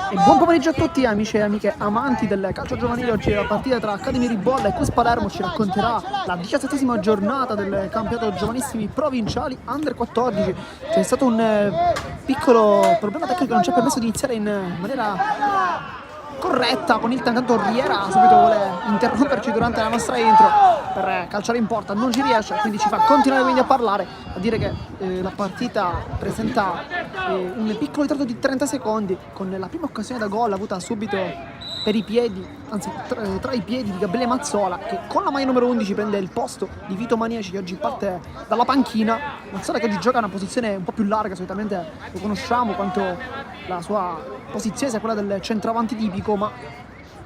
E buon pomeriggio a tutti amici e amiche amanti del calcio giovanile. Oggi la partita tra Accademia Ribolla e Cus Palermo ci racconterà la 17ª giornata del campionato giovanissimi provinciali Under 14. C'è stato un piccolo problema tecnico che non ci ha permesso di iniziare in maniera corretta con il intanto Riera subito vuole interromperci durante la nostra intro per calciare in porta, non ci riesce, quindi ci fa continuare quindi a parlare, a dire che la partita presenta un piccolo ritardo di 30 secondi con la prima occasione da gol avuta subito per i piedi, anzi tra i piedi di Gabriele Mazzola, che con la maglia numero 11 prende il posto di Vito Maniaci, che oggi parte dalla panchina. Mazzola che oggi gioca una posizione un po' più larga, solitamente lo conosciamo quanto la sua posizione sia quella del centravanti tipico, ma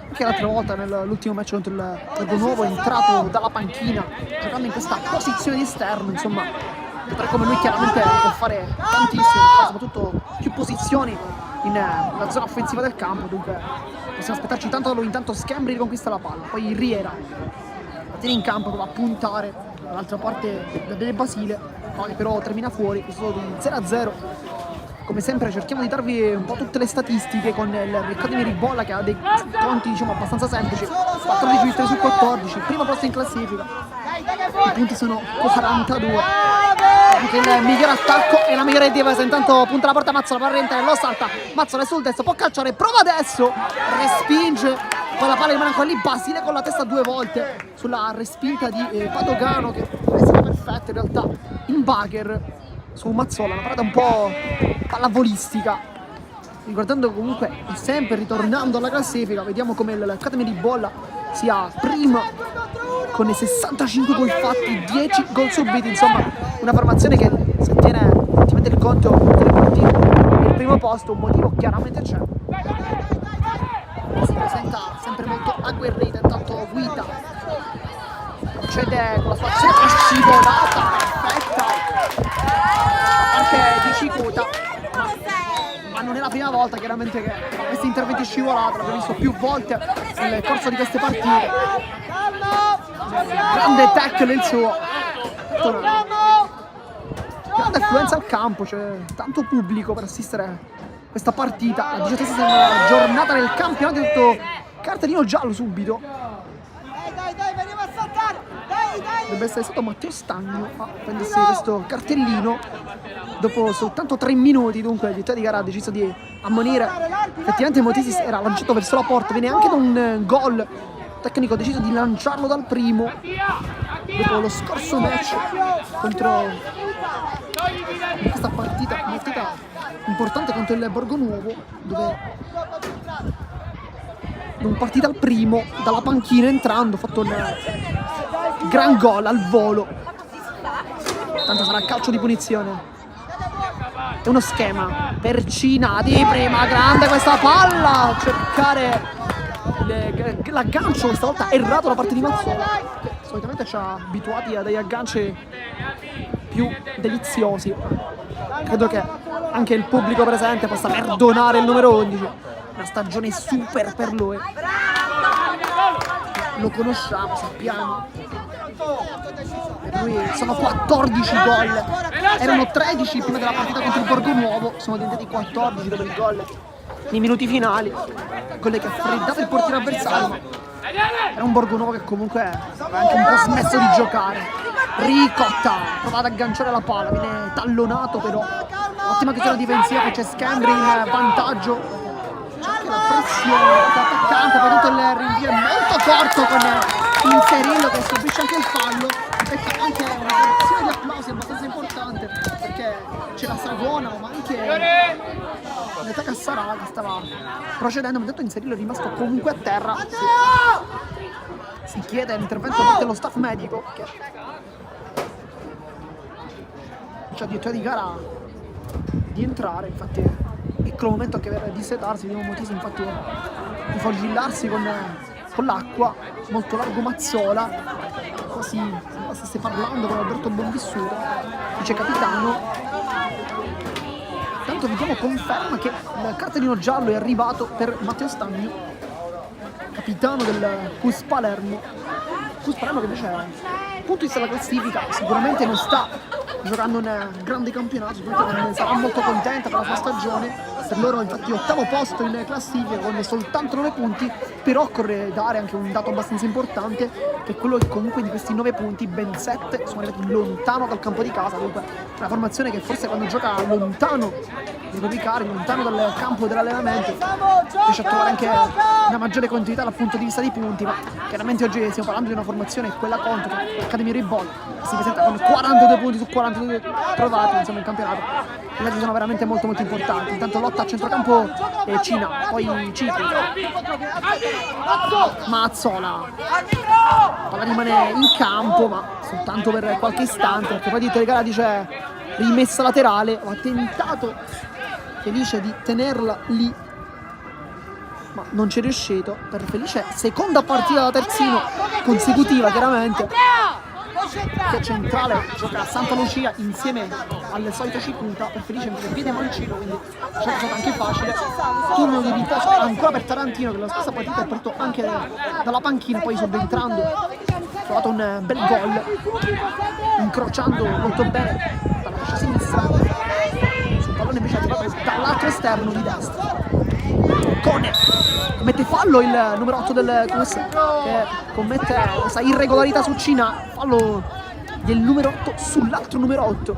anche l'altra volta nell'ultimo match contro il Borgonuovo è entrato dalla panchina giocando in questa posizione di esterno. Insomma, per come lui chiaramente può fare tantissimo, soprattutto più posizioni nella zona offensiva del campo, dunque possiamo aspettarci tanto da lui. Intanto Schembri riconquista la palla, poi Riera la tiene in campo, va a puntare dall'altra parte del Basile, poi però termina fuori, questo 0-0. Come sempre cerchiamo di darvi un po' tutte le statistiche con l'Accademia Ribolla, che ha dei conti diciamo abbastanza semplici: 14 vittorie su 14, primo posto in classifica, i punti sono 42, anche il migliore attacco e la migliore difesa. Intanto punta la porta Mazzola, palla rientra, lo salta, Mazzola è sul destro, può calciare, prova adesso, respinge, poi la palla rimane ancora lì, Basile con la testa due volte sulla respinta di Padogano, che è stata perfetta in realtà in Bagher su Mazzola, una parata un po' pallavolistica. Ricordando comunque, sempre ritornando alla classifica, vediamo come l'Accademia Ribolla sia prima con i 65 gol fatti, 10 gol subiti. Insomma, una formazione che se tiene effettivamente il conto delle partite nel primo posto, un motivo chiaramente c'è. Si presenta sempre molto agguerrita. Intanto Guida procede con la sua azione scivolata perfetta anche di Cicuta, ma non è la prima volta chiaramente che questi interventi scivolati, l'abbiamo visto più volte nel corso di queste partite. Grande tackle il suo, grande affluenza al campo, c'è tanto pubblico per assistere a questa partita, la 17ª giornata del campionato. Cartellino giallo subito, dovrebbe essere stato Matteo Stagno a prendersi questo cartellino dopo soltanto 3 minuti. Dunque il direttore di gara ha deciso di ammonire. Effettivamente Motisis era lanciato verso la porta, viene anche da un gol. Il tecnico ha deciso di lanciarlo dal primo dopo lo scorso match contro questa partita importante contro il Borgonuovo, dove non partita al primo dalla panchina entrando, ha fatto un gran gol al volo. Tanto sarà calcio di punizione. È uno schema per Cina di prima, grande questa palla, cercare l'aggancio, questa volta errato da parte di Mazzola, che solitamente ci ha abituati a degli agganci più deliziosi. Credo che anche il pubblico presente possa perdonare il numero 11, una stagione super per lui, lo conosciamo, sappiamo. Per lui sono 14 gol, erano 13 prima della partita contro il Borgonuovo, sono diventati 14 dopo il gol nei minuti finali, gol che ha freddato il portiere avversario, ma era un Borgonuovo che comunque aveva anche un po' smesso di giocare. Ricotta prova ad agganciare la palla, viene tallonato, però ottima chiusura difensiva, che c'è Schembri in vantaggio, c'è anche la pressione dell'attaccante, poi tutto il rinvio è molto corto con Inserillo che subisce anche il fallo. Becca anche una reazione di applausi abbastanza importante, perché c'è la Savona ma anche l'età Cassarà che stava procedendo, ma detto Inserillo è rimasto comunque a terra. Si chiede l'intervento dello staff medico, che c'è addirittura di gara di entrare. Infatti piccolo momento anche per dissetarsi, vediamo Motisi infatti infogillarsi con l'acqua, molto largo Mazzola, quasi stesse parlando con Alberto Bonvissuto, vice capitano. Tanto vediamo conferma che il cartellino giallo è arrivato per Matteo Stagno, capitano del Cus Palermo. Cus Palermo che invece dal punto di vista della classifica sicuramente non sta giocando un grande campionato, sicuramente non sarà molto contenta per la sua stagione, per loro infatti 8° posto in classifica con soltanto 9 punti, però occorre dare anche un dato abbastanza importante, che è quello che comunque di questi 9 punti ben 7 sono arrivati lontano dal campo di casa. Dunque una formazione che forse quando gioca lontano dai propri cari, lontano dal campo dell'allenamento, riesce a trovare anche una maggiore continuità dal punto di vista dei punti, ma chiaramente oggi stiamo parlando di una formazione, quella contro l'Academy Reebok, che si presenta con 42 punti su 42 trovati insomma in campionato. I dati sono veramente molto importanti. Intanto lotta a centrocampo Cina, poi Cicu, Mazzola, palla rimane in campo ma soltanto per qualche istante, perché poi di telegara dice rimessa laterale, ha tentato Felice di tenerla lì ma non ci è riuscito. Per Felice seconda partita da terzino consecutiva, chiaramente, che è centrale, gioca a Santa Lucia insieme al solito Cicuta. Per Felice invece piede mancino, quindi c'è stato anche facile. Turno di riposo ancora per Tarantino, che la stessa partita è partito anche dalla panchina, poi subentrando ha trovato un bel gol incrociando molto bene dalla fascia sinistra. Sul pallone invece è arrivato dall'altro esterno di destra. Cone commette fallo il numero 8 del Cus, che commette questa irregolarità su Cina, fallo del numero 8 sull'altro numero 8.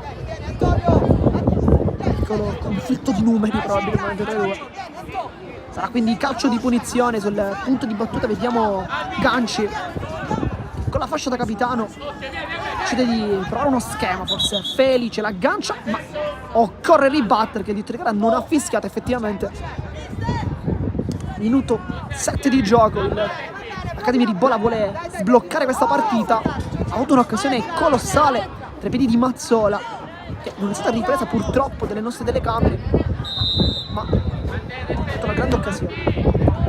Piccolo conflitto di numeri probabilmente tra i due. Sarà quindi calcio di punizione. Sul punto di battuta vediamo Ganci con la fascia da capitano, decide di provare uno schema, forse Felice l'aggancia ma occorre ribattere, che il diritto di gara non ha fischiato effettivamente. Minuto 7 di gioco, l'Academy Reebok vuole sbloccare questa partita, ha avuto un'occasione colossale tra i piedi di Mazzola, che non è stata ripresa purtroppo dalle nostre telecamere, ma ha avuto una grande occasione.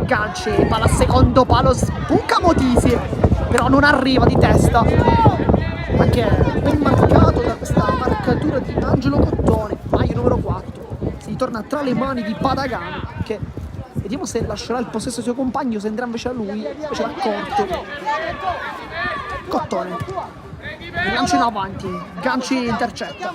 Ganci, palla al secondo palo, sbuca Motisi, però non arriva di testa, anche ben marcato da questa marcatura di Angelo Cottone, maglia numero 4. Si ritorna tra le mani di Padagano, che vediamo se lascerà il possesso ai suoi compagni o se andrà invece a lui, invece va corto. Cottone, lancio in avanti, Ganci intercetta.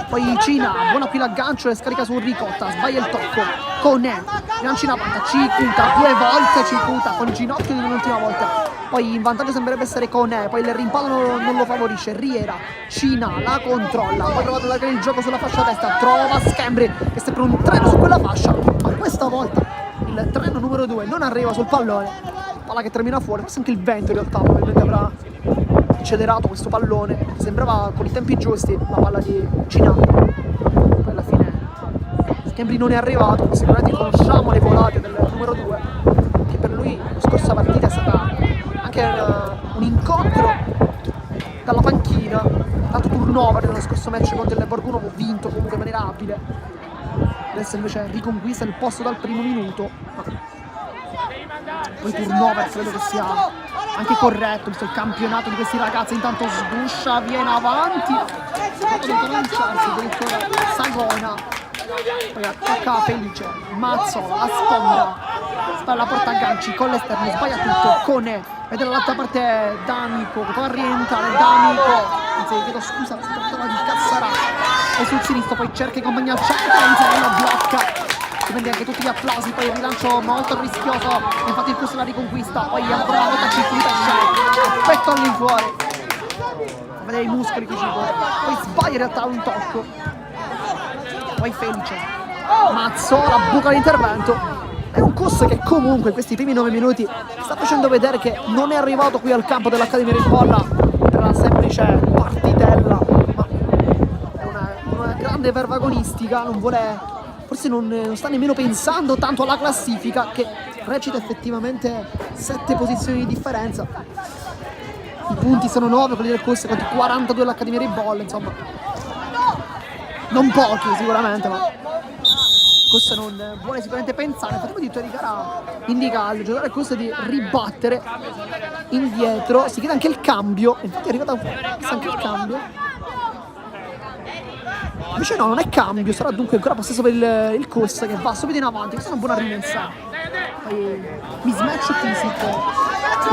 Poi Cina, buona qui l'aggancio e scarica su Ricotta, sbaglia il tocco. Conè, lancio in avanti, Cicuta, 2 volte Cicuta, con il ginocchio di un'ultima volta. Poi in vantaggio sembrerebbe essere Conè, poi il rimpallo non lo favorisce. Riera, Cina, la controlla, poi prova ad allargare il gioco sulla fascia destra, trova Schembri che sta per un treno su quella fascia, ma questa volta il treno numero 2 non arriva sul pallone, palla che termina fuori. Questo anche il vento in realtà probabilmente avrà accelerato questo pallone, sembrava con i tempi giusti la palla di Cina, poi alla fine Schembri non è arrivato. Sicuramente conosciamo le volate del numero 2, che per lui la scorsa partita è stata anche un incontro dalla panchina, tanto turnover nello scorso match contro il Borgonovo, vinto comunque in maniera abile. Adesso invece riconquista il posto dal primo minuto, ma poi turnover credo che sia anche corretto visto il campionato di questi ragazzi. Intanto sguscia, viene avanti, deve lanciarsi addirittura Sagona, poi attacca Felice, Mazzola, la sponda, la porta a Ganci con l'esterno, sbaglia tutto. Conè, vede dall'altra parte D'Amico che può rientrare, D'Amico, anzi chiedo scusa, si trattava di Cassarà, e sul sinistro poi cerca i compagni al centro, Anzarino blocca, si prende anche tutti gli applausi, poi il rilancio molto rischioso, infatti il corso la riconquista, poi ancora una volta Cicuta scende, petto all'infuori, a vedere i muscoli che Cicuta, poi sbaglia in realtà un tocco, poi Felice, Mazzola buca l'intervento. È un Cus che comunque in questi primi 9 minuti sta facendo vedere che non è arrivato qui al campo dell'Academy Reebok per una semplice partitella, ma è una grande verve agonistica, non vuole, forse non sta nemmeno pensando tanto alla classifica, che recita effettivamente 7 posizioni di differenza. I punti sono 9 quelli del Cus contro 42 dell'Academy Reebok, insomma non pochi sicuramente, ma Cus non vuole sicuramente pensare. Infatti il diritto di gara indica al giocatore Cus di ribattere indietro, si chiede anche il cambio, infatti è arrivato anche il cambio, invece no, non è cambio, sarà dunque ancora possesso per il Cus che va subito in avanti. Questa è una buona rimessa, poi mismatch fisico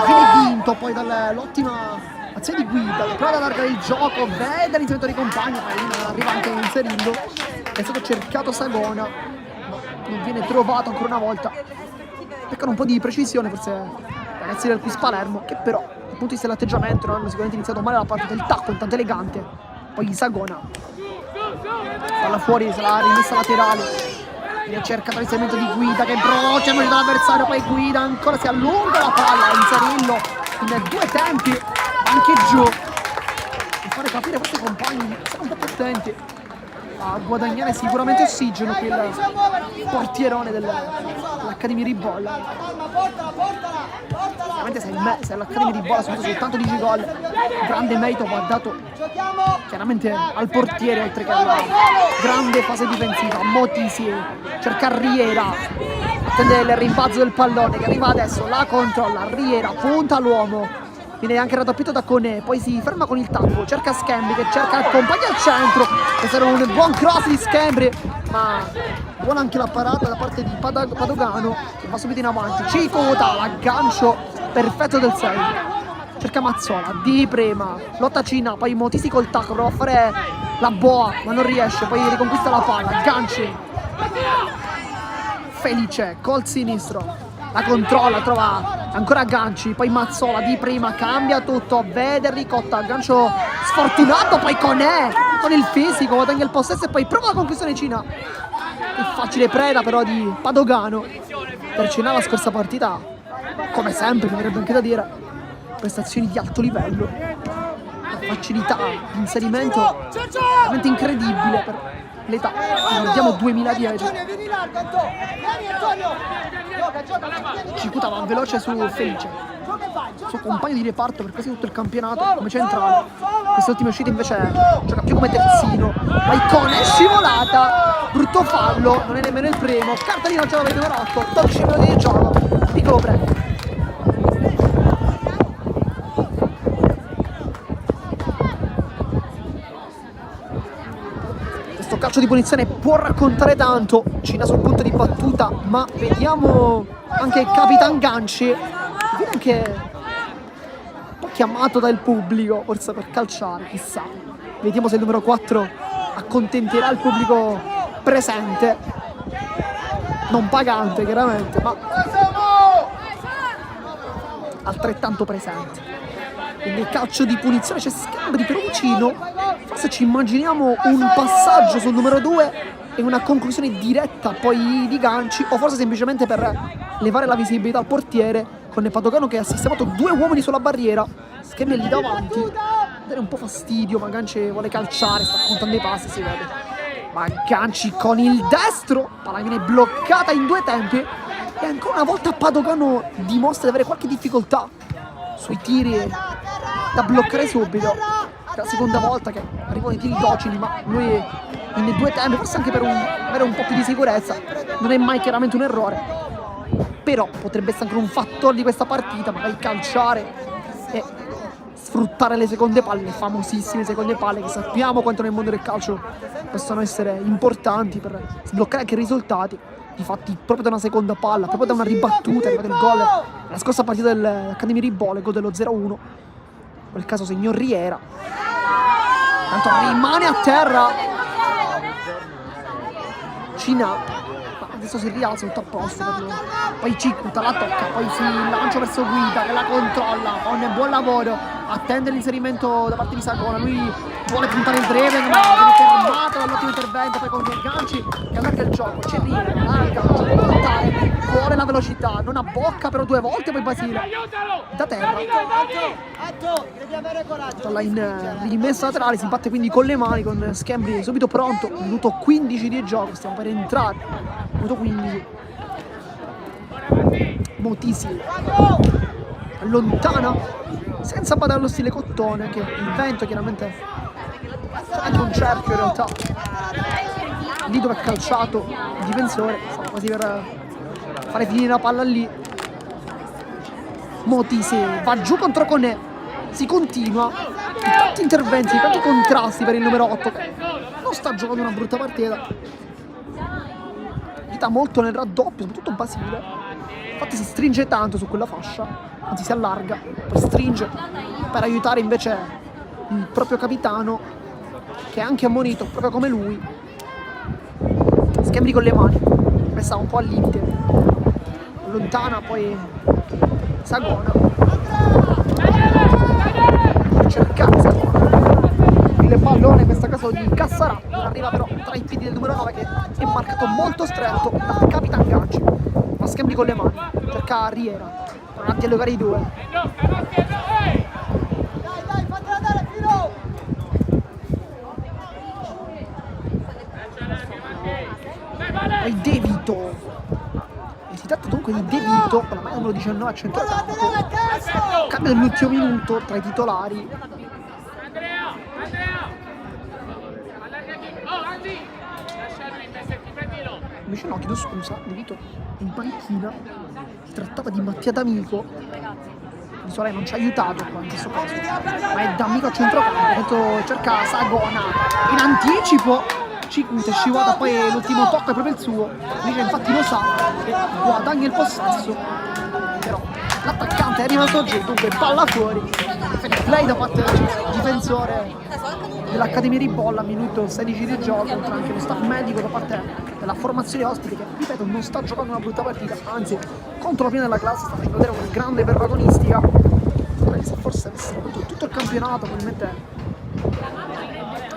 viene vinto poi dall'ottima azione di guida, prova ad allargare il gioco, vede l'inserimento dei compagni, poi arriva anche inserendo è stato cercato Sagona, ma non viene trovato ancora una volta. Peccano un po' di precisione forse i ragazzi del Quiz Palermo, che però dal punto di vista dell'atteggiamento non hanno sicuramente iniziato male la partita. Il tacco intanto elegante, poi Sagona palla fuori, sarà rimessa laterale, viene cercato l'inserimento di Guida che brucia dall'avversario, poi Guida ancora si allunga la palla, inserirlo in due tempi anche giù e fare capire ai vostri compagni di essere un po' più attenti a guadagnare sicuramente ossigeno qui il portierone dell'Accademia di Bolla. Ovviamente se l'Accademia di Bolla ha subito soltanto 10 gol, grande merito va dato chiaramente al portiere, oltre che alla grande fase difensiva. Motisi cerca Riera, attende il rimbalzo del pallone che arriva adesso, la controlla, Riera punta l'uomo, viene anche raddoppiato da Conè, poi si ferma con il tappo, cerca Schembri che cerca il compagno al centro, questo era un buon cross di Schembri, ma buona anche la parata da parte di Padogano che va subito in avanti. Cicuta, l'aggancio perfetto del 6, cerca Mazzola, Di Prema, lotta Cina, poi Motisi col tacco, prova a fare la boa ma non riesce, poi riconquista la palla, agganci Felice col sinistro, la controlla, trova ancora Ganci, poi Mazzola Di Prima, cambia tutto, vede Ricotta, aggancio sfortunato, poi Conè con il fisico, guadagna il possesso e poi prova la conquista Cina. Che facile preda però di Padogano. Per Cina la scorsa partita, come sempre, mi verrebbe anche da dire, prestazioni di alto livello, la facilità di inserimento veramente incredibile per l'età, ricordiamo 2010. Cicuta va veloce su Felice, suo compagno di reparto per quasi tutto il campionato come centrale. Queste ultime uscite invece gioca più come terzino. Maicone scivolata, brutto fallo, non è nemmeno il primo. Cartellino gioca per il numero 8, 12 minuti di gioco, piccolo break. Calcio di punizione può raccontare tanto, Cina sul punto di battuta, ma vediamo anche Capitan Ganci, viene anche un po' chiamato dal pubblico, forse per calciare, chissà. Vediamo se il numero 4 accontenterà il pubblico presente, non pagante chiaramente, ma altrettanto presente. Quindi calcio di punizione, c'è Schembri per vicino, forse ci immaginiamo un passaggio sul numero 2 e una conclusione diretta poi di Ganci, o forse semplicemente per levare la visibilità al portiere con Padogano che ha sistemato 2 uomini sulla barriera. Schembri lì davanti, dare un po' fastidio, ma Ganci vuole calciare, sta contando i passi, si vede. Ma Ganci con il destro, palla viene bloccata in 2 tempi e ancora una volta Padogano dimostra di avere qualche difficoltà sui tiri da bloccare subito. È la seconda volta che arrivano i tiri docili, ma lui in 2 tempi, forse anche per avere un po' più di sicurezza, non è mai chiaramente un errore, però potrebbe essere anche un fattore di questa partita, magari calciare e sfruttare le seconde palle, le famosissime seconde palle che sappiamo quanto nel mondo del calcio possono essere importanti per sbloccare anche i risultati. Difatti proprio da una seconda palla, proprio da una ribattuta, è arrivato il gol la scorsa partita dell'Accademia di Bolla, il gol dello 0-1, in quel caso signor Riera. Tanto rimane a terra Cina, ma adesso si rialza tutto a posto per lui. Poi Cicuta la tocca, poi si lancia verso Guida che la controlla con buon lavoro, attende l'inserimento da parte di Sagona, lui vuole puntare il dribbling ma viene fermato dall'ottimo intervento, poi con Ganci che allarga il gioco, c'è Riera, larga, vuole la velocità, non a bocca però 2 volte, poi Basile da terra, dalla in rimessa laterale, si batte quindi con le mani, con Schembri subito pronto. Minuto 15 di gioco, stiamo per entrare, minuto 15. Motisi allontana senza badare allo stile Cottone, che il vento chiaramente c'è anche un cerchio in realtà lì dove ha calciato il difensore, stava quasi per fare finire la palla lì. Motisi va giù contro Conè, si continua, tanti interventi, tanti contrasti per il numero 8 che non sta giocando una brutta partita, sta molto nel raddoppio, soprattutto Basile. Infatti si stringe tanto su quella fascia, anzi si allarga, poi stringe per aiutare invece il proprio capitano, che è anche ammonito proprio come lui. Schembri con le mani, questa un po' al limite, lontana, poi Sagona, cercare Sagona, il pallone in questo caso di Cassarà, arriva però tra i piedi del numero 9 che è marcato molto stretto da Capitan Gacci, ma Schembri con le mani, cerca Riera, non ha dialogare i due. Poi De Vito, e si tratta dunque di De Vito con la maglia numero 19 a centrocampo, cambio dell'ultimo minuto tra i titolari. Invece no, chiedo scusa, De Vito in panchina, si trattava di Mattia D'Amico, di Solai non ci ha aiutato qua in questo caso, ma è D'Amico a centrocampo, cerca Sagona in anticipo, Cicuta scivolata, poi l'ultimo tocco è proprio il suo, Liga infatti lo sa e guadagna il possesso, però l'attaccante è rimasto giù, dunque palla fuori, play da parte del difensore dell'Accademia Ribolla, minuto 16 di gioco, oltre anche lo staff medico da parte della formazione ospite che, ripeto, non sta giocando una brutta partita, anzi contro la fine della classe sta facendo vedere una grande iperprotagonistica, se forse avesse avuto tutto il campionato probabilmente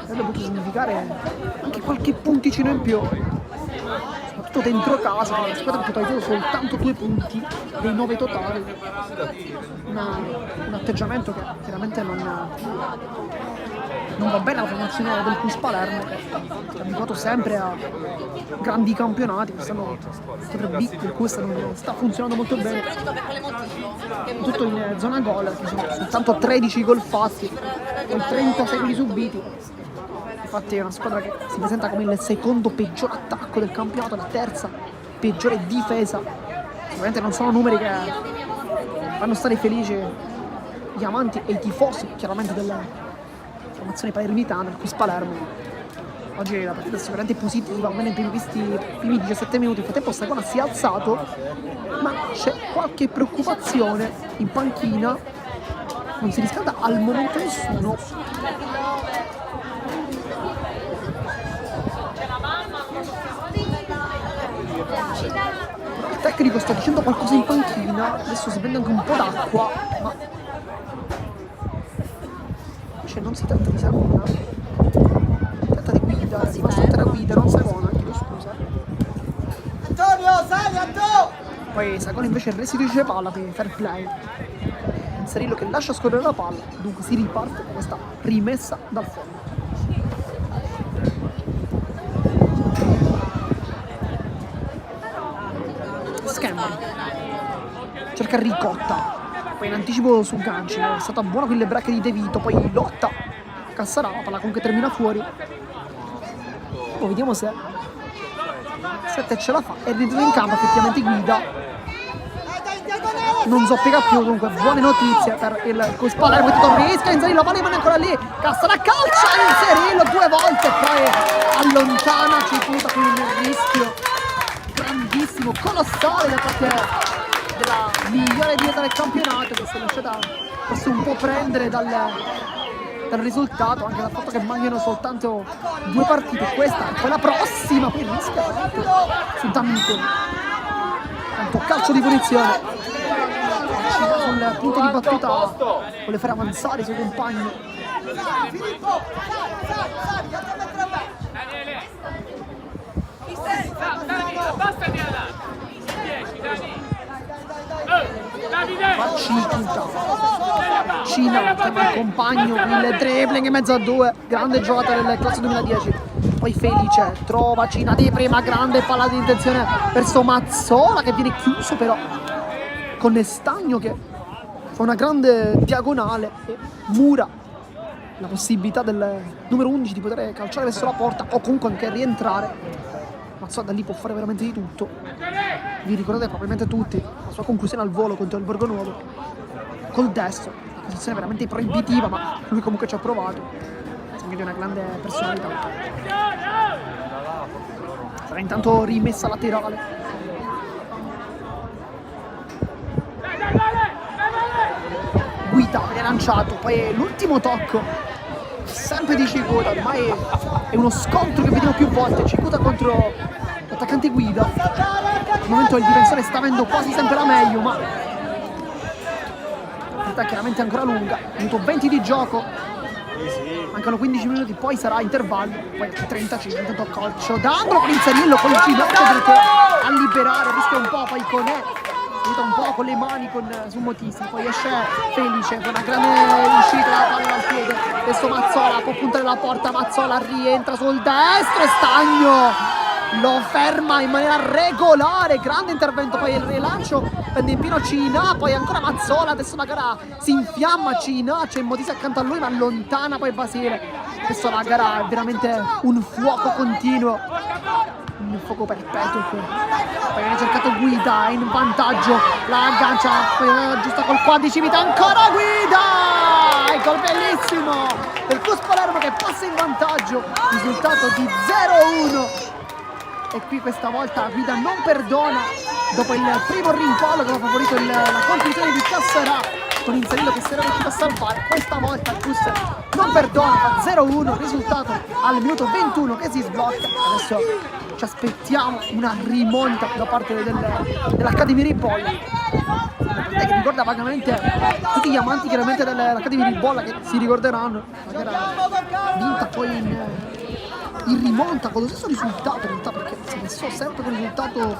avrebbe potuto significare anche qualche punticino in più, soprattutto dentro casa, la squadra ha totalizzato soltanto 2 punti dei 9 totali, un atteggiamento che chiaramente non va bene alla formazione del Cus Palermo, che è abituato sempre a grandi campionati. Quest'anno la squadra B del Cus non sta funzionando molto bene, tutto in zona gol, ci sono soltanto 13 gol fatti con 36 gol subiti. Infatti è una squadra che si presenta come il secondo peggior attacco del campionato, la terza peggiore difesa. Ovviamente non sono numeri che fanno stare felici gli amanti e i tifosi chiaramente della formazione palermitana, il Cus Palermo. Oggi la partita è sicuramente positiva, almeno nei primi 17 minuti. Nel frattempo Sagona si è alzato, ma c'è qualche preoccupazione in panchina, non si riscalda al momento nessuno. Il tecnico sta dicendo qualcosa in panchina, adesso si prende anche un po' d'acqua, ma invece non si tratta di Sagona, si tratta di guida, si va sotto la guida, non Sagona, chiedo scusa. Antonio, sali Antonio! Poi Sagona invece restituisce palla per fair play, Inserillo che lascia scorrere la palla, dunque si riparte con questa rimessa dal fondo. Schembri cerca Ricotta, poi in anticipo su ganci, è stata buona con le bracche di De Vito, poi lotta Cassarà, la palla comunque termina fuori, poi vediamo se Sette ce la fa e rientra in campo, effettivamente guida, non zoppica più, dunque buone notizie per il Cus Palermo, rischia Inserillo, la palla rimane ancora lì, Cassarà calcia Inserillo 2 volte, poi allontana Cicuta con un rischio grandissimo, colossale da parte della migliore dieta del campionato, che si è lasciata forse un po' prendere dal risultato, anche dal fatto che mancano soltanto 2 partite, questa e poi la prossima, poi rischia su D'Amico, tanto calcio di punizione, sul punto di battuta vuole fare avanzare i suoi compagni. Filippo, Cina chiama il compagno, il dribbling in mezzo a 2, grande giocata del classe 2010. Poi Felice trova Cina di prima, grande palla di intenzione verso Mazzola che viene chiuso però con Stagno che fa una grande diagonale e mura la possibilità del numero 11 di poter calciare verso la porta o comunque anche rientrare. Mazzola da lì può fare veramente di tutto. Vi ricordate probabilmente tutti la sua conclusione al volo contro il Borgonuovo col destro, una posizione veramente proibitiva, ma lui comunque ci ha provato, segno di una grande personalità. Sarà intanto rimessa laterale. Guida viene lanciato, poi l'ultimo tocco sempre di Cicuta, ormai è uno scontro che vediamo più volte, Cicuta contro l'attaccante guida. Al momento il difensore sta avendo quasi sempre la meglio, ma la partita è chiaramente ancora lunga. Minuto 20 di gioco, mancano 15 minuti, poi sarà intervallo, poi 35, intanto calcio d'angolo con Inzerillo, con il ginocchio a liberare, rischia un po', poi Conè aiuta un po' con le mani su Motisi, poi esce Felice con una grande uscita dalla palla dal piede. Adesso Mazzola può puntare la porta, Mazzola rientra sul destro e Stagno lo ferma in maniera regolare, grande intervento, poi il rilancio prende in pieno Cina, poi ancora Mazzola, adesso la gara si infiamma, Cina, c'è Motisi accanto a lui ma allontana poi Basile. Adesso la gara è veramente un fuoco continuo, un fuoco perpetuo. Poi viene cercato Guida, è in vantaggio, la aggancia, poi giusta col quadricipite, ancora Guida! E gol bellissimo del Cus Palermo che passa in vantaggio, risultato di 0-1. E qui questa volta Guida non perdona, dopo il primo rimpallo che aveva favorito la conclusione di Casserà con Inzerillo che si era riuscito a salvare. Questa volta il Cus non perdona, fa 0-1, risultato al minuto 21 che si sblocca. Adesso ci aspettiamo una rimonta da parte dell'Academy Ribolla, che ricorda vagamente tutti gli amanti chiaramente dell'Academy Ribolla, che si ricorderanno la gara vinta poi in rimonta con lo stesso risultato in realtà, perché si è messo sempre con il risultato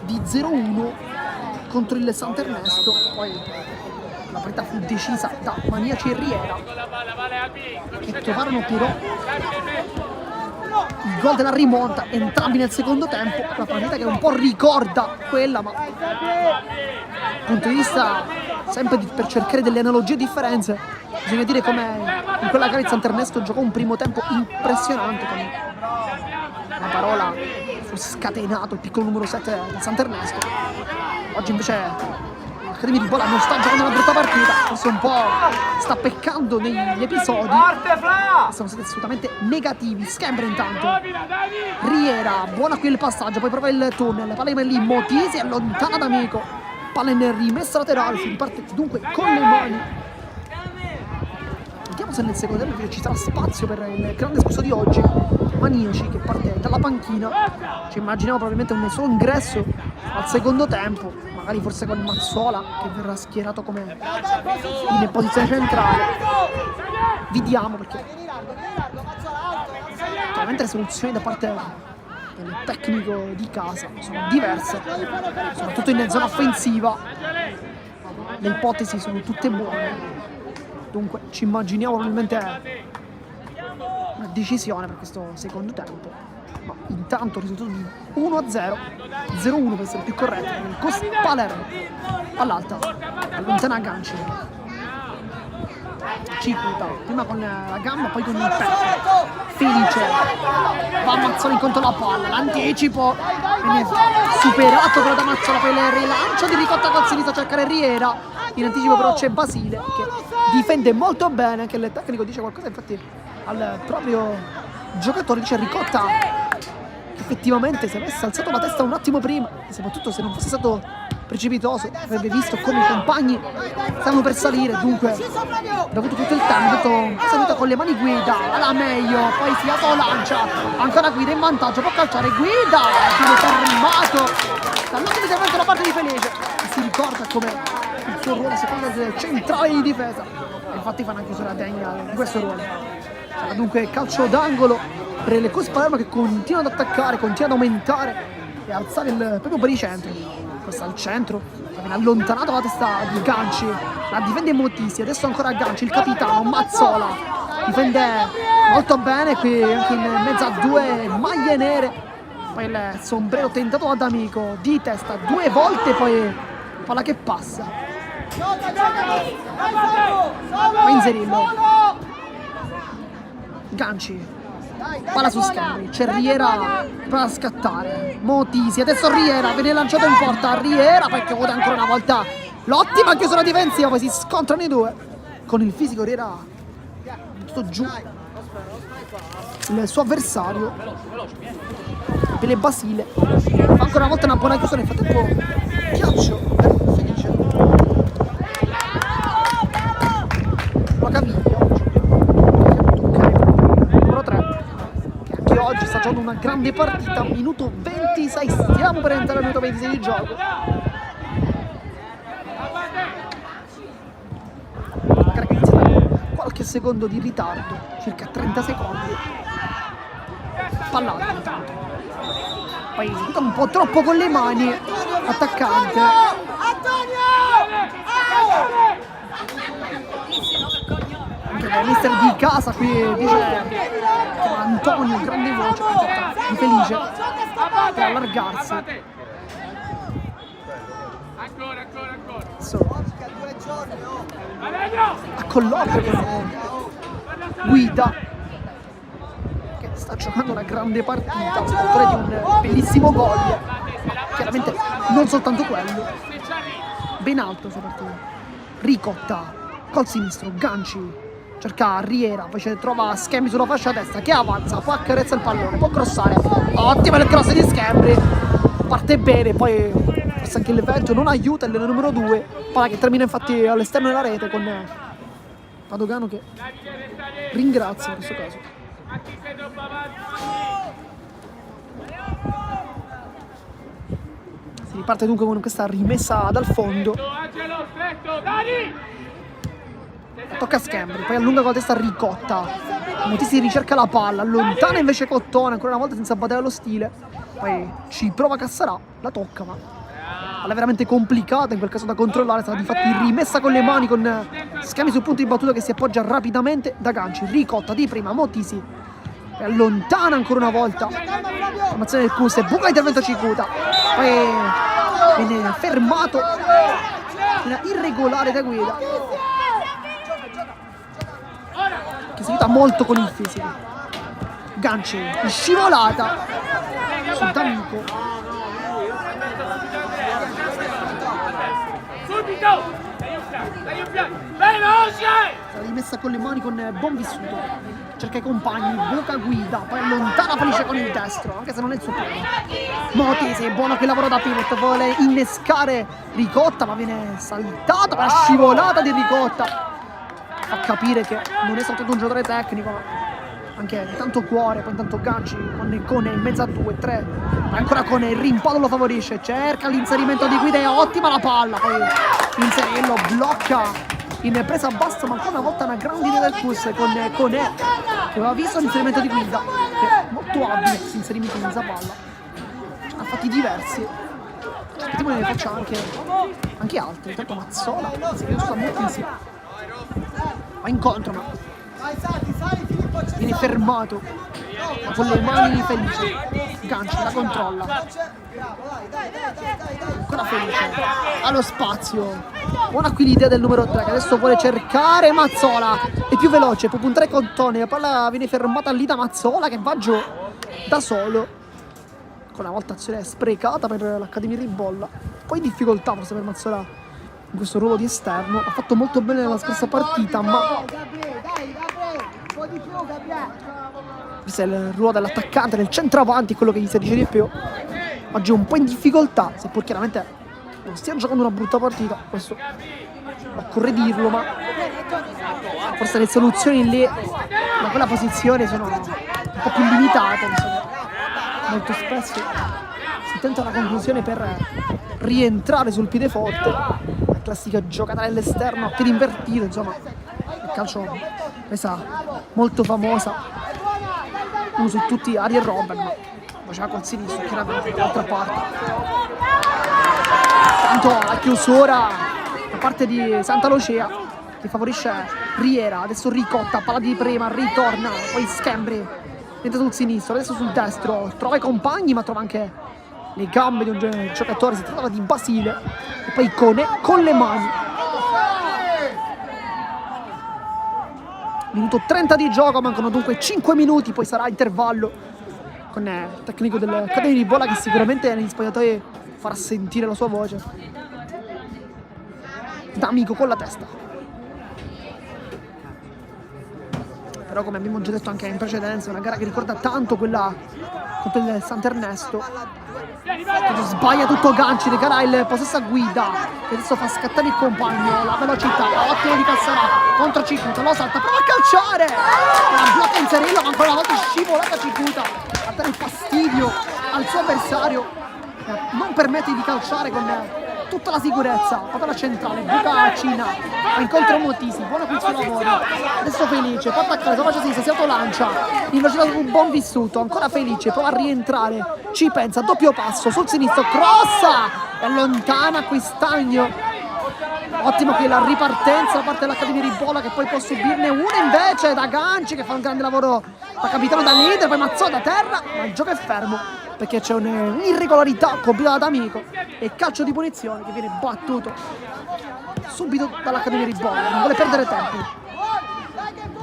di 0-1 contro il Sant'Ernesto. Poi la partita fu decisa da Maniaci e Riera, che trovarono però il gol della rimonta entrambi nel secondo tempo. La partita che un po' ricorda quella, ma dal punto di vista sempre per cercare delle analogie e differenze, bisogna dire come in quella gara il Sant'Ernesto giocò un primo tempo impressionante, con la parola fu scatenato il piccolo numero 7 del Sant'Ernesto. Oggi invece l'Academy Ribolla non sta giocando una brutta partita, forse un po' sta peccando negli episodi, sono stati assolutamente negativi. Schembra intanto, Riera, buona qui il passaggio, poi prova il tunnel, palla in lì, Motisi allontana d'amico, palla in rimessa laterale, si riparte dunque con le mani. Vediamo se nel secondo tempo ci sarà spazio per il grande scuso di oggi. Maniaci che parte dalla panchina, ci immaginiamo probabilmente un suo ingresso al secondo tempo, magari forse con Mazzola che verrà schierato come in posizione centrale. Vediamo, perché chiaramente le soluzioni da parte del tecnico di casa sono diverse, soprattutto in zona offensiva le ipotesi sono tutte buone. Dunque ci immaginiamo probabilmente una decisione per questo secondo tempo, ma intanto il risultato di 1-0, 0-1 per essere più corretto, con il Cus Palermo all'alta, allontana Ganci, Cicuta, prima con la gamba poi con il petto, Felice, va Mazzola incontro la palla, l'anticipo, viene superato però da Mazzola, poi il rilancio di Ricotta col sinistro a cercare Riera, in anticipo però c'è Basile che difende molto bene, anche il tecnico dice qualcosa infatti al proprio giocatore, dice Ricotta che effettivamente se avesse alzato la testa un attimo prima e soprattutto se non fosse stato precipitoso avrebbe visto come i compagni stavano per salire, dunque ha avuto tutto il tempo, salita con le mani Guida, alla meglio, poi si autolancia, ancora Guida in vantaggio, può calciare Guida, viene fermato dall'ultimo intervento da parte di Felice, e si ricorda come il suo ruolo secondo del centrale di difesa, e infatti fa una chiusura degna in questo ruolo. Sarà dunque calcio d'angolo per le Cus Palermo che continua ad attaccare, continua ad aumentare e alzare il proprio baricentro. Questa al centro, viene allontanato la testa di Ganci, la difende Motisi, adesso ancora Ganci, il capitano Mazzola difende molto bene qui anche in mezzo a due maglie nere, poi il sombrero tentato da D'Amico di testa due volte, poi palla che passa, ma Inzerillo, Ganci, palla su Scambri, c'è Riera per scattare, Motisi, adesso Riera viene lanciato in porta, Riera poi chiude ancora una volta l'ottima chiusura difensiva, poi si scontrano i due, con il fisico Riera tutto giù il suo avversario, Pele Basile fa ancora una volta una buona chiusura, nel frattempo Chiaccio Felice, la caviglia, numero 3 che anche oggi è stato giocando una grande partita, minuto 26, stiamo per entrare al minuto 26 di gioco. La gara che inizia da qualche secondo di ritardo, circa 30 secondi. Pallata intanto. Poi eseguita un po' troppo con le mani, attaccante. Anche il mister di casa qui dice Antonio, grande voce, di felice per allargarsi. A colloquio con Guida, che sta giocando una grande partita, autore di un bellissimo gol. Chiaramente non soltanto quello, ben alto soprattutto. Ricotta col sinistro, ganci, cerca Riera, poi trova Schembri sulla fascia destra che avanza, poi accarezza il pallone, può crossare, ottimo il cross di Schembri, parte bene, poi forse anche l'evento non aiuta, il numero 2, palla che termina infatti all'esterno della rete con Padogano che ringrazia in questo caso. Si riparte dunque con questa rimessa dal fondo. Tocca a Schembri, poi allunga con la testa Ricotta. Motisi ricerca la palla, allontana invece Cottone, ancora una volta senza battere lo stile. Poi ci prova Cassarà, la tocca, ma palla veramente complicata in quel caso da controllare. Sarà difatti rimessa con le mani con Schembri sul punto di battuta che si appoggia rapidamente da ganci. Ricotta di prima, Motisi e allontana ancora una volta. Formazione del Cuse, buca l'intervento Cicuta. Poi viene fermato, una irregolare da Guida, che si aiuta molto con il fisico. Ganci, scivolata su D'Amico. Sarà rimessa con le mani con buon vissuto. Cerca i compagni, buca Guida, poi allontana Felice con il destro, anche se non è il suo piano. Motisi, buono che lavoro da pivot, vuole innescare Ricotta, ma viene saltato, la scivolata di Ricotta. Fa capire che non è soltanto un giocatore tecnico, ma anche tanto cuore, poi intanto ganci con Cone in mezzo a 2, 3, ancora Cone, il rimpallo lo favorisce, cerca l'inserimento di Guida, è ottima la palla, poi Inserillo blocca in presa bassa, ma ancora una volta una grande idea del Cus con Cone, che aveva visto l'inserimento di Guida, che è molto abile questi inserimenti in mezza palla, ha fatti diversi, aspettiamo che ne faccia anche altri. Intanto Mazzola si è usa moltissimo, va incontro ma viene fermato con le mani Felice. Ganci, la controlla, ancora Felice allo spazio, buona qui l'idea del numero 3 che adesso vuole cercare Mazzola, è più veloce, può puntare con Toni, la palla viene fermata lì da Mazzola che va giù da solo, con una volta azione sprecata per l'Accademia Ribolla, poi difficoltà forse per Mazzola in questo ruolo di esterno, ha fatto molto bene nella scorsa partita, ma questo è il ruolo dell'attaccante, del centravanti, quello che gli si dice di più. Oggi è un po' in difficoltà, seppur chiaramente non stia giocando una brutta partita, questo occorre dirlo, ma forse le soluzioni lì da quella posizione sono un po' più limitate, insomma. Molto spesso si tenta una conclusione per rientrare sul piede forte, la classica giocata all'esterno a piede invertito, insomma, il calcio questa molto famosa, uno su tutti Ariel Robben, ma faceva col sinistro chiaramente dall'altra parte. Tanto la chiusura da parte di Santa Lucia che favorisce Riera, adesso Ricotta, palla di prima, ritorna, poi Schembri entra sul sinistro, adesso sul destro, trova i compagni ma trova anche le gambe di un giocatore, si trattava di Basile, e poi Cone con le mani. Minuto 30 di gioco, mancano dunque 5 minuti, poi sarà intervallo con il tecnico dell'Accademia Ribolla che sicuramente negli spogliatoi farà sentire la sua voce. D'Amico con la testa. Però come abbiamo già detto anche in precedenza, è una gara che ricorda tanto quella contro il Sant'Ernesto. Sbaglia tutto Ganci, regalerà il possesso a Guida che adesso fa scattare il compagno, la velocità, ottimo di Cassarà contro Cicuta, lo salta, prova a calciare, la blocca Inserillo ma ancora una volta scivolata Cicuta, dare fastidio al suo avversario, non permette di calciare con tutta la sicurezza. Palla centrale, buca Cina, incontra Motisi, buono qui il suo lavoro. Adesso Felice, può attaccare, sopra sinistra, si autolancia, in velocità un buon vissuto, ancora Felice, prova a rientrare, ci pensa, doppio passo, sul sinistro, crossa, e allontana qui Stagno. Ottimo qui la ripartenza da parte dell'Accademia Ribolla, che poi può subirne una invece da Ganci, che fa un grande lavoro da capitano, da leader, poi Mazzò da terra, ma il gioco è fermo perché c'è un'irregolarità compita da Amico e calcio di punizione che viene battuto subito dall'Accademia Ribolla, non vuole perdere tempo.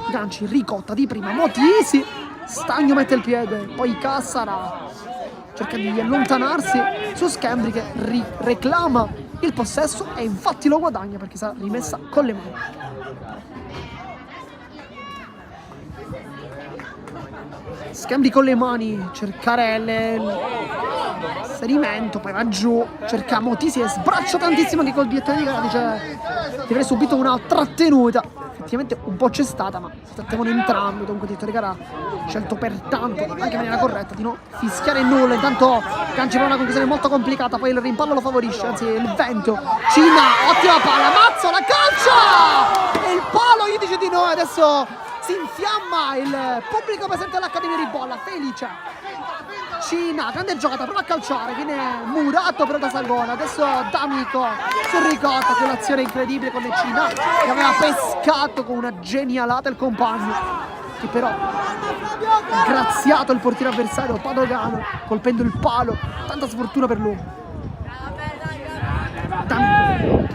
Ganci ricotta di prima, Motisi, Stagno mette il piede, poi Cassara cerca di allontanarsi su Schembri che reclama il possesso e infatti lo guadagna perché sarà rimessa con le mani. Schembri con le mani, cercare l'inserimento, poi va giù, cerca Motisi e sbraccia tantissimo anche col direttore di gara, dice di aver subito una trattenuta. Effettivamente un po' c'è stata, ma si trattavano entrambi, dunque il direttore di gara scelto pertanto anche in maniera corretta di non fischiare nulla. Intanto Ganci fa una conclusione molto complicata, poi il rimpallo lo favorisce, anzi il vento. Cina, ottima palla, Mazzo la calcia e il palo gli dice di no. Adesso si infiamma il pubblico presente all'Accademia Ribolla. Felice, Cina, grande giocata, prova a calciare, viene murato però da Salvona. Adesso D'Amico sul ricotta, quell'azione incredibile con le Cina che aveva pescato con una genialata il compagno, che però ha graziato il portiere avversario Padogano colpendo il palo. Tanta sfortuna per lui. D'Amico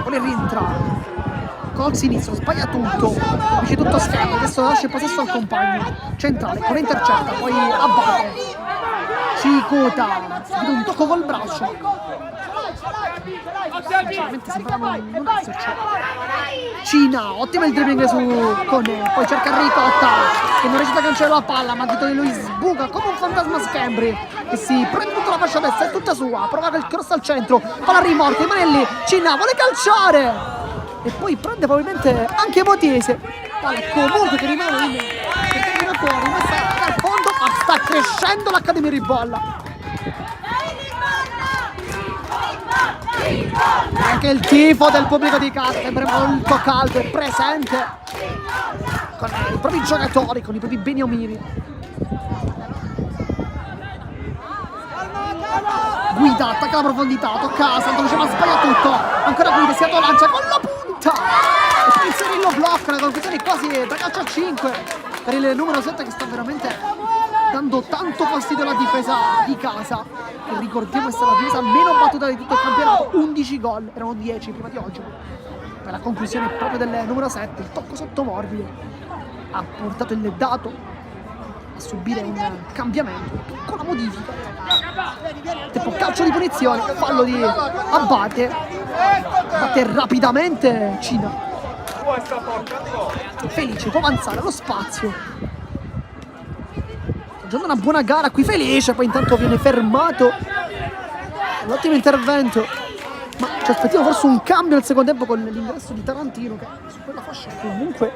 vuole rientrare col sinistro, sbaglia tutto, dice tutto schermo, adesso lascia il possesso al compagno centrale, con intercetta, poi abbatte, Cicuta, vede un tocco col braccio, sinceramente sembrava non esserci. Cina, ottima il dribbling su Cone, poi cerca Ricotta che non riesce a cancellare la palla, ma dito di lui sbuca come un fantasma Schembri che si prende tutta la fascia destra, è tutta sua, prova il cross al centro, palla rimorchia, Manelli, Cina vuole calciare e poi prende probabilmente anche Motisi, palla comunque che rimane in terminazione, rimessa dal fondo, ma sta crescendo l'Accademia Ribolla. Anche il tifo del pubblico di casa sembra molto caldo e presente con i propri giocatori, con i propri beniamini. Guida, attacca la profondità, tocca Santoluce ma sbaglia tutto, ancora Guida, si lancia con la punta e poi Cirillo blocca, la conclusione quasi da calcio a 5 per il numero 7 che sta veramente dando tanto fastidio alla difesa di casa, che ricordiamo è stata la difesa meno battuta di tutto il campionato, 11 gol, erano 10 prima di oggi. Per la conclusione proprio del numero 7, il tocco sotto morbido ha portato il dato a subire un cambiamento con la modifica. Tempo calcio di punizione, fallo di Abate, batte rapidamente Cina. Felice può avanzare allo spazio, giocando una buona gara qui Felice, poi intanto viene fermato. Un ottimo intervento, ma ci aspettiamo forse un cambio nel secondo tempo con l'ingresso di Tarantino, che su quella fascia comunque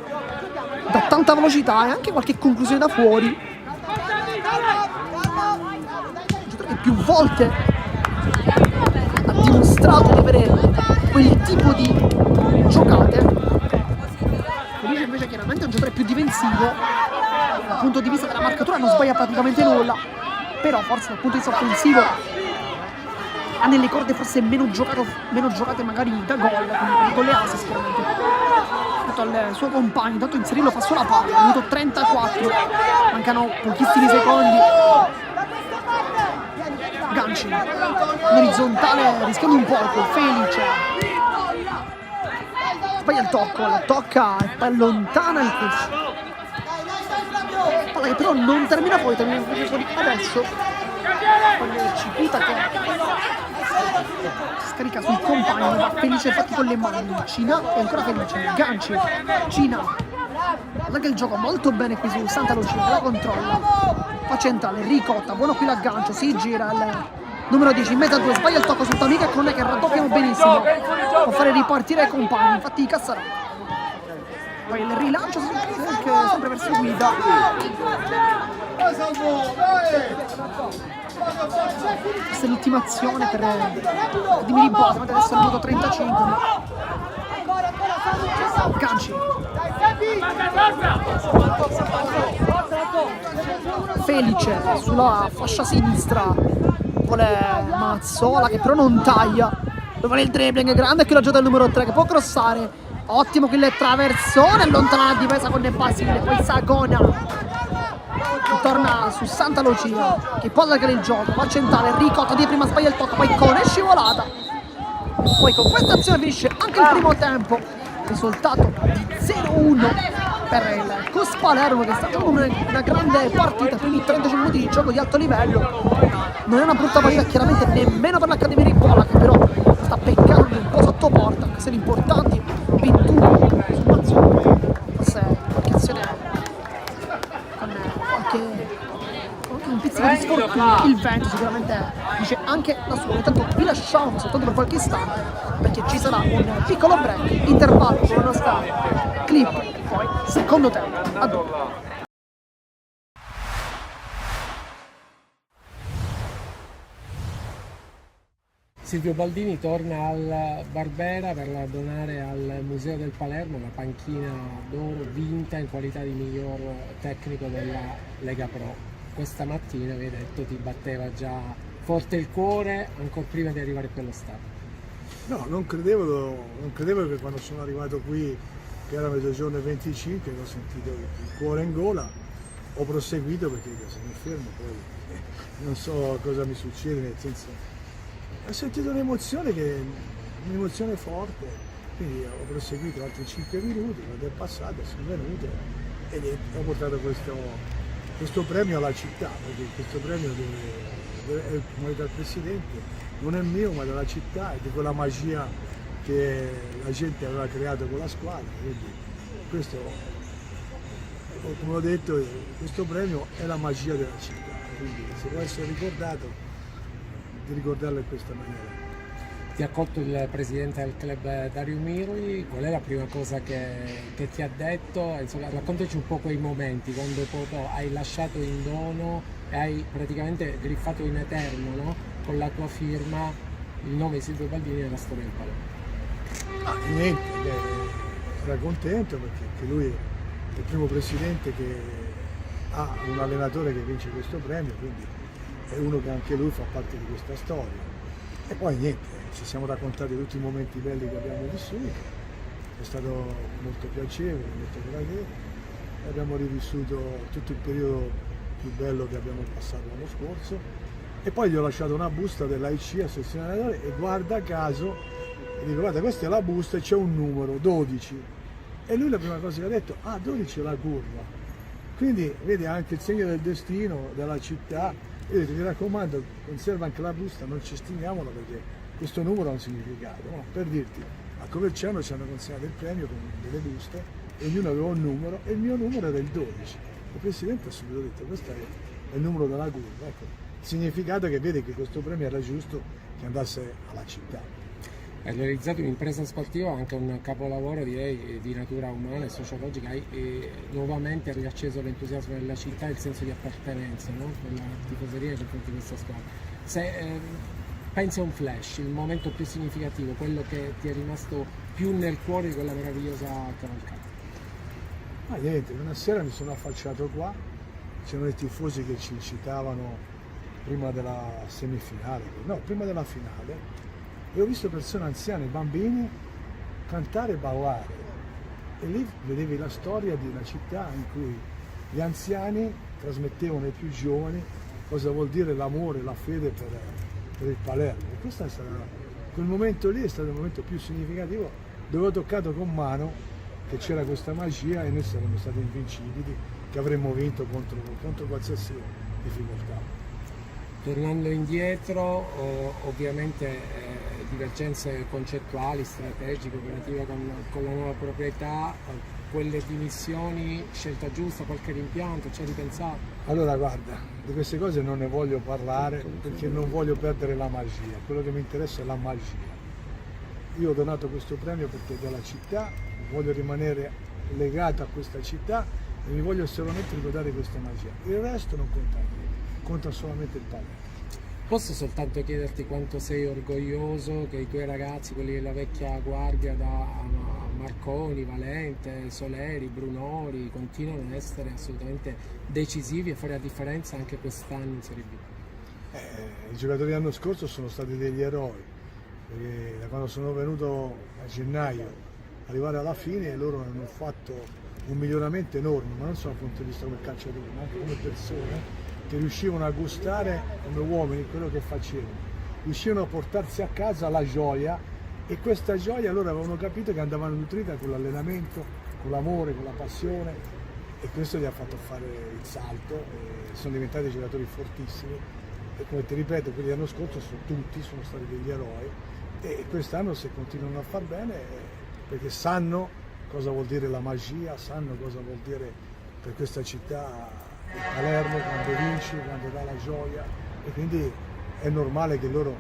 dà tanta velocità e anche qualche conclusione da fuori. Che più volte ha dimostrato di avere quel tipo di giocate. Felice invece chiaramente è un giocatore più difensivo, dal punto di vista della marcatura non sbaglia praticamente nulla, però forse dal punto di vista offensivo ha nelle corde forse meno giocate magari da gol, quindi con le assist sicuramente. Al suo compagno, intanto inserirlo fa solo la palla, minuto 34, mancano pochissimi secondi. Ganci in orizzontale rischiando un poco, Felice sbaglia il tocco, la tocca e poi allontana il push, palla che però non termina poi, termina fuori adesso con Cicuta che scarica sul compagno, va Felice infatti con le mani, Cina e ancora Felice, Ganci, Cina allarga il gioco molto bene qui su Santa Lucia, la controlla, fa centrale, Ricotta, buono qui l'aggancio, si gira il numero 10 in mezzo a due, sbaglia il tocco su Tamica e con che raddoppiano benissimo, può fare ripartire i compagni, infatti Cassara poi il rilancio sempre verso Guida, questa è l'ultima azione per Dimiri Bosa, adesso è il minuto 35, Ganci, Felice sulla fascia sinistra, vuole Mazzola che però non taglia, dove vuole il dribbling grande, qui la gioca del numero 3 che può crossare, ottimo kill traversone, allontana la difesa con Basile, poi Sagona torna su Santa Lucia che può allargare il gioco, va a centrale, Ricotta di prima sbaglia il tocco, poi Cone è scivolata, poi con questa azione finisce anche il primo tempo, risultato di 0-1 per il CUS Palermo, che è stata una grande partita, primi 35 minuti di gioco di alto livello. Non è una brutta partita chiaramente nemmeno per l'Accademia Ripolla, che però sta peccando un po' sotto porta, che sono importanti 21 su Mazzoni, forse qualche azione con un pizzico di sfortuna, il vento sicuramente dice anche la sua. Intanto vi lasciamo soltanto per qualche istante perché ci sarà un piccolo break, intervallo con la nostra clip, poi secondo tempo. A dopo. Silvio Baldini torna al Barbera per donare al Museo del Palermo la panchina d'oro vinta in qualità di miglior tecnico della Lega Pro. Questa mattina, vi hai detto, ti batteva già forte il cuore ancora prima di arrivare qui allo stadio. No, non credevo che quando sono arrivato qui, che era mezzogiorno e 25, ho sentito il cuore in gola, ho proseguito perché se mi fermo poi non so cosa mi succede, nel senso ho sentito un'emozione forte, quindi ho proseguito altri 5 minuti, quando è passato sono venuto e ho portato questo premio alla città, perché questo premio è come dal Presidente, non è mio ma della città e di quella magia che la gente aveva creato con la squadra, quindi questo, come ho detto, questo premio è la magia della città, quindi se può essere ricordato, di ricordarlo in questa maniera. Ti ha accolto il presidente del club Dario Mirli, qual è la prima cosa che ti ha detto? Insomma, raccontaci un po' quei momenti quando proprio hai lasciato in dono e hai praticamente griffato in eterno, no? Con la tua firma il nome di Silvio Baldini nella storia del Palermo. Niente, era contento perché anche lui è il primo presidente che ha un allenatore che vince questo premio, quindi è uno che anche lui fa parte di questa storia. E poi niente, ci siamo raccontati tutti i momenti belli che abbiamo vissuto, è stato molto piacevole, molto gradevole, abbiamo rivissuto tutto il periodo più bello che abbiamo passato l'anno scorso e poi gli ho lasciato una busta dell'AIC a sezione allenatore e guarda caso, dico guarda questa è la busta e c'è un numero, 12, e lui la prima cosa che ha detto, 12 è la curva, quindi vedi anche il segno del destino della città. Io ti raccomando, conserva anche la busta, non ci stringiamola perché questo numero ha un significato, no? Per dirti, a Coverciano ci hanno consegnato il premio con delle buste, e ognuno aveva un numero e il mio numero era il 12. Il Presidente ha subito detto, questo è il numero della curva, ecco, il significato che vede che questo premio era giusto che andasse alla città. Hai realizzato un'impresa sportiva, anche un capolavoro direi di natura umana e sociologica, hai nuovamente riacceso l'entusiasmo della città e il senso di appartenenza, no? Con la tifoseria e con tutti questa squadra. Se pensi a un flash, il momento più significativo, quello che ti è rimasto più nel cuore di quella meravigliosa cavalcata. Ma niente, una sera mi sono affacciato qua, c'erano i tifosi che ci incitavano prima della semifinale, no, prima della finale, e ho visto persone anziane, bambini, cantare e ballare. E lì vedevi la storia di una città in cui gli anziani trasmettevano ai più giovani cosa vuol dire l'amore, la fede per il Palermo. E questo è stato, quel momento lì è stato il momento più significativo, dove ho toccato con mano che c'era questa magia e noi saremmo stati invincibili, che avremmo vinto contro qualsiasi difficoltà. Tornando indietro, ovviamente divergenze concettuali, strategiche, operative con la nuova proprietà, quelle dimissioni, scelta giusta, qualche rimpianto, ci hai ripensato? Allora guarda, di queste cose non ne voglio parlare perché non voglio perdere la magia, quello che mi interessa è la magia. Io ho donato questo premio perché è della città, voglio rimanere legato a questa città e mi voglio solamente ricordare questa magia. Il resto non conta niente, conta solamente il Palermo. Posso soltanto chiederti quanto sei orgoglioso che i tuoi ragazzi, quelli della vecchia guardia, da Marconi, Valente, Soleri, Brunori, continuano ad essere assolutamente decisivi e fare la differenza anche quest'anno in Serie B? I giocatori dell'anno scorso sono stati degli eroi, perché da quando sono venuto a gennaio arrivare alla fine loro hanno fatto un miglioramento enorme, ma non solo dal punto di vista come calciatori, ma anche come persone, che riuscivano a gustare come uomini quello che facevano, riuscivano a portarsi a casa la gioia, e questa gioia loro avevano capito che andavano nutrita con l'allenamento, con l'amore, con la passione, e questo gli ha fatto fare il salto, e sono diventati giocatori fortissimi, e come ti ripeto, quelli dell'anno scorso sono stati degli eroi, e quest'anno se continuano a far bene perché sanno cosa vuol dire la magia, sanno cosa vuol dire per questa città il Palermo quando vinci, quando dà la gioia, e quindi è normale che loro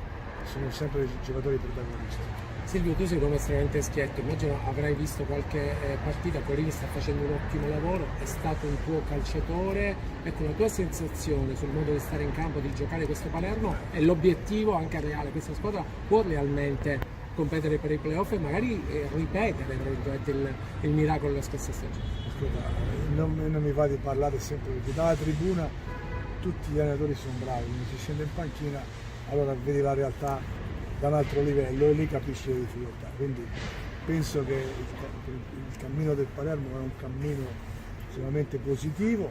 sono sempre giocatori protagonisti. Silvio, tu sei un uomo estremamente schietto, immagino avrai visto qualche partita, Corini sta facendo un ottimo lavoro, è stato un tuo calciatore, ecco la tua sensazione sul modo di stare in campo, di giocare questo Palermo, e l'obiettivo anche reale, questa squadra può realmente competere per i playoff e magari ripetere il miracolo della scorsa stagione? Ascolta, non mi va di parlare sempre, perché dalla tribuna tutti gli allenatori sono bravi, quando si scende in panchina allora vedi la realtà da un altro livello e lì capisci le difficoltà. Quindi penso che il cammino del Palermo è un cammino sicuramente positivo,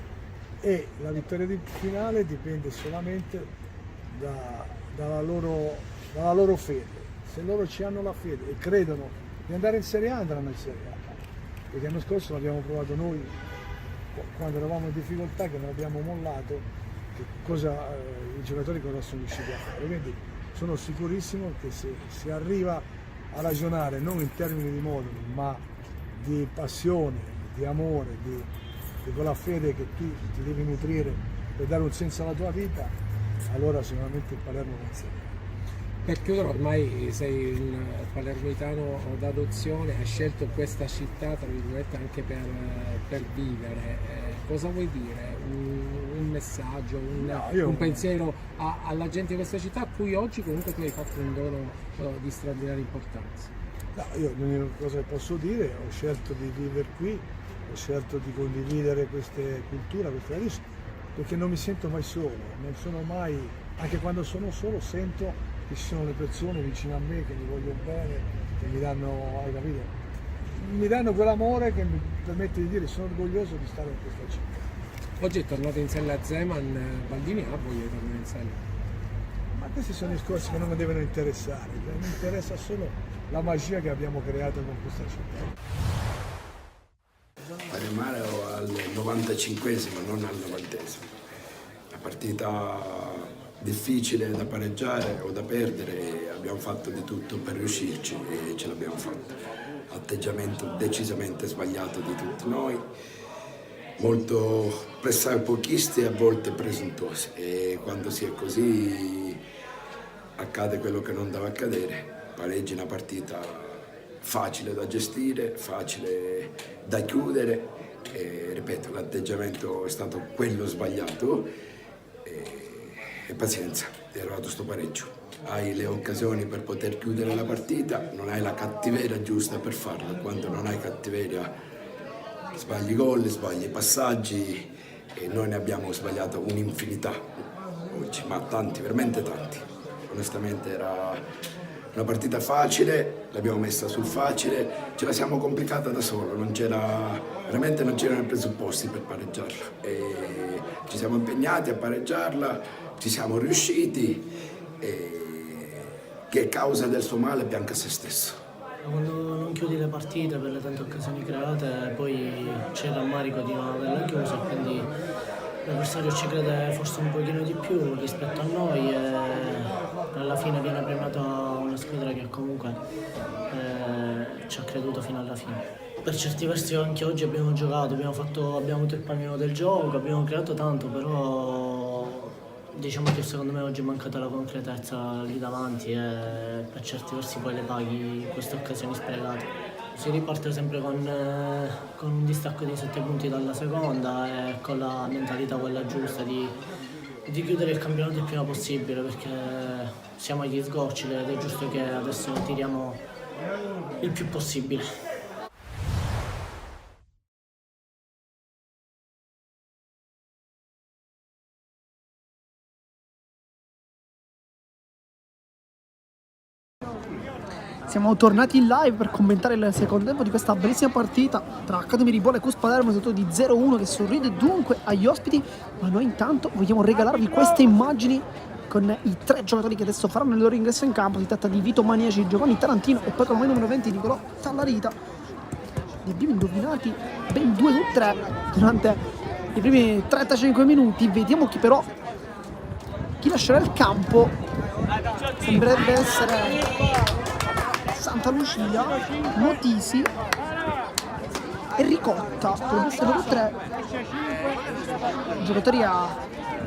e la vittoria finale dipende solamente dalla loro fede. Se loro ci hanno la fede e credono di andare in Serie A, andranno in Serie A. Perché l'anno scorso l'abbiamo provato noi, quando eravamo in difficoltà, che non abbiamo mollato, i giocatori cosa sono riusciti a fare. Quindi sono sicurissimo che se si arriva a ragionare non in termini di moduli, ma di passione, di amore, di quella fede che tu ti devi nutrire per dare un senso alla tua vita, allora sicuramente il Palermo va in Serie A. Per chiudere, ormai sei un palermitano d'adozione, hai scelto questa città tra virgolette anche per vivere. Cosa vuoi dire? Un messaggio, un pensiero alla gente di questa città a cui oggi comunque tu hai fatto un dono di straordinaria importanza? No, io l'unica cosa che posso dire, ho scelto di vivere qui, ho scelto di condividere queste culture, queste radici, perché non mi sento mai solo, non sono mai, anche quando sono solo sento che ci sono le persone vicino a me che mi vogliono bene, che mi danno, hai capito? Mi danno quell'amore che mi permette di dire sono orgoglioso di stare in questa città. Oggi è tornato in sella a Zeman, Baldini ha voglia di tornare in sella? Ma questi sono discorsi che non mi devono interessare, mi interessa solo la magia che abbiamo creato con questa città. Palermo al 95esimo, non al 90esimo. La partita difficile da pareggiare o da perdere, abbiamo fatto di tutto per riuscirci e ce l'abbiamo fatta. Atteggiamento decisamente sbagliato di tutti noi, molto pressapochisti e a volte presuntuosi, e quando si è così accade quello che non deve accadere, pareggi una partita facile da gestire, facile da chiudere, e ripeto, l'atteggiamento è stato quello sbagliato. E pazienza, è arrivato sto pareggio. Hai le occasioni per poter chiudere la partita, non hai la cattiveria giusta per farlo. Quando non hai cattiveria sbagli gol, sbagli passaggi, e noi ne abbiamo sbagliato un'infinità oggi, ma tanti, veramente tanti. Onestamente era una partita facile, l'abbiamo messa sul facile, ce la siamo complicata da solo, veramente non c'erano i presupposti per pareggiarla. E ci siamo impegnati a pareggiarla, ci siamo riusciti, e che causa del suo male bianca se stesso. Quando non chiudi le partite per le tante occasioni create, poi c'è il rammarico di non averla chiusa, quindi l'avversario ci crede forse un pochino di più rispetto a noi, e alla fine viene premiata una squadra che comunque ci ha creduto fino alla fine. Per certi versi anche oggi abbiamo giocato, abbiamo avuto il pallino del gioco, abbiamo creato tanto, però diciamo che secondo me oggi è mancata la concretezza lì davanti, e per certi versi poi le paghi queste occasioni sprecate. Si riparte sempre con un distacco di 7 punti dalla seconda e con la mentalità quella giusta di chiudere il campionato il prima possibile, perché siamo agli sgocci ed è giusto che adesso tiriamo il più possibile. Siamo tornati in live per commentare il secondo tempo di questa bellissima partita tra Academy Ribolla e Cus Palermo, risultato di 0-1 che sorride dunque agli ospiti, ma noi intanto vogliamo regalarvi queste immagini con i 3 giocatori che adesso faranno il loro ingresso in campo. Si tratta di Vito Maniaci, Giovanni Tarantino e poi con noi numero 20 Nicolò Tallarita. Li abbiamo indovinati ben 2 su 3 durante i primi 35 minuti. Vediamo chi lascerà il campo. Sembrerebbe essere Santa Lucia, Motisi e Ricotta. Potrebbe essere loro 3 giocatori a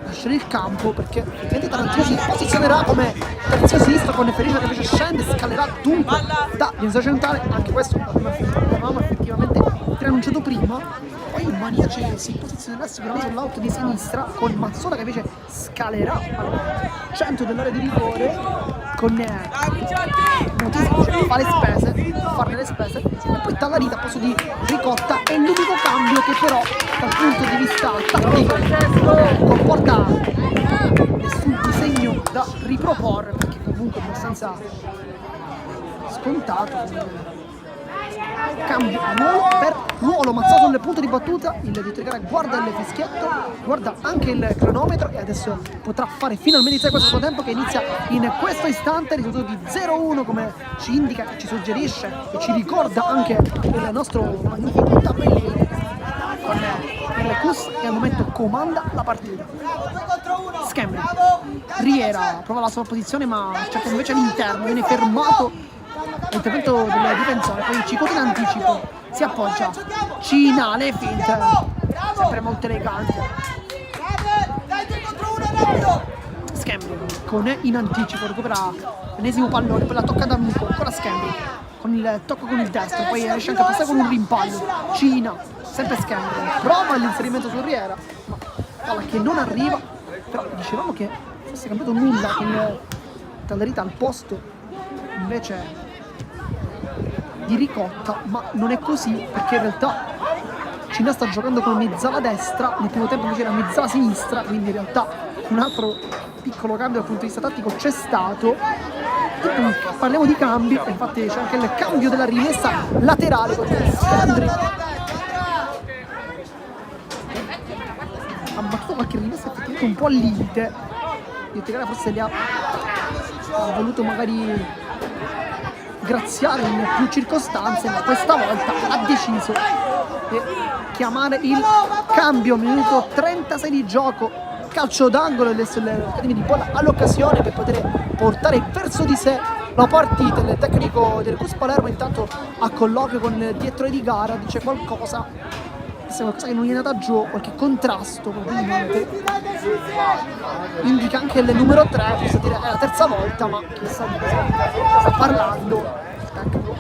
lasciare il campo, perché effettivamente Tarantino si posizionerà come terzino sinistro con Felice che invece scende, scalerà dunque da difesa centrale. Anche questo l'avevamo effettivamente preannunciato prima. Poi Maniaci si posizionerà sicuramente sull'out di sinistra con Mazzola che invece scalerà al centro dell'area di rigore con Motisi che farne le spese, e poi Tallarita a posto di Ricotta. È l'unico cambio che però dal punto di vista tattico comporta nessun disegno da riproporre, perché comunque è abbastanza scontato. Cambio ruolo per ruolo. Mazzato nel punto di battuta, il direttore di gara guarda il fischietto, guarda anche il cronometro e adesso potrà fare finalmente iniziare questo suo tempo che inizia in questo istante. Il risultato di 0-1 come ci indica, ci suggerisce e ci ricorda anche il nostro magnifico tabellino con il Cus che al momento comanda la partita. Scambio, Riera prova la sua posizione ma cerca invece all'interno, viene fermato l'intervento del difensore, poi Cicotti in anticipo, si appoggia, Cina, le finte, sempre molto elegante. Scambio, con in anticipo, recupera l'ennesimo pallone, poi la tocca da Muco, ancora Scambio, con il tocco con il destro, poi riesce anche a passare con un rimpallo, Cina, sempre Scambio, prova l'inserimento su Riera, ma palla che non arriva, però dicevamo che fosse cambiato nulla con Tallarita al posto, invece di Ricotta, ma non è così, perché in realtà Cina sta giocando con mezzala destra, nel primo tempo invece era mezzala sinistra, quindi in realtà un altro piccolo cambio dal punto di vista tattico c'è stato. E poi parliamo di cambi, infatti c'è anche il cambio della rimessa laterale con Scandri. Ha battuto qualche rimessa effettivamente un po' al limite, io te forse li ha voluto magari graziare in più circostanze, ma questa volta ha deciso di chiamare il cambio. Minuto 36 di gioco, calcio d'angolo, adesso l'Academy di Ribolla all'occasione per poter portare verso di sé la partita. Il tecnico del Cus Palermo intanto a colloquio con il direttore di gara, dice qualcosa che non gli è andata giù, qualche contrasto probabilmente, indica anche il numero 3, posso dire è la terza volta, ma chissà di cosa sta parlando il tecnico,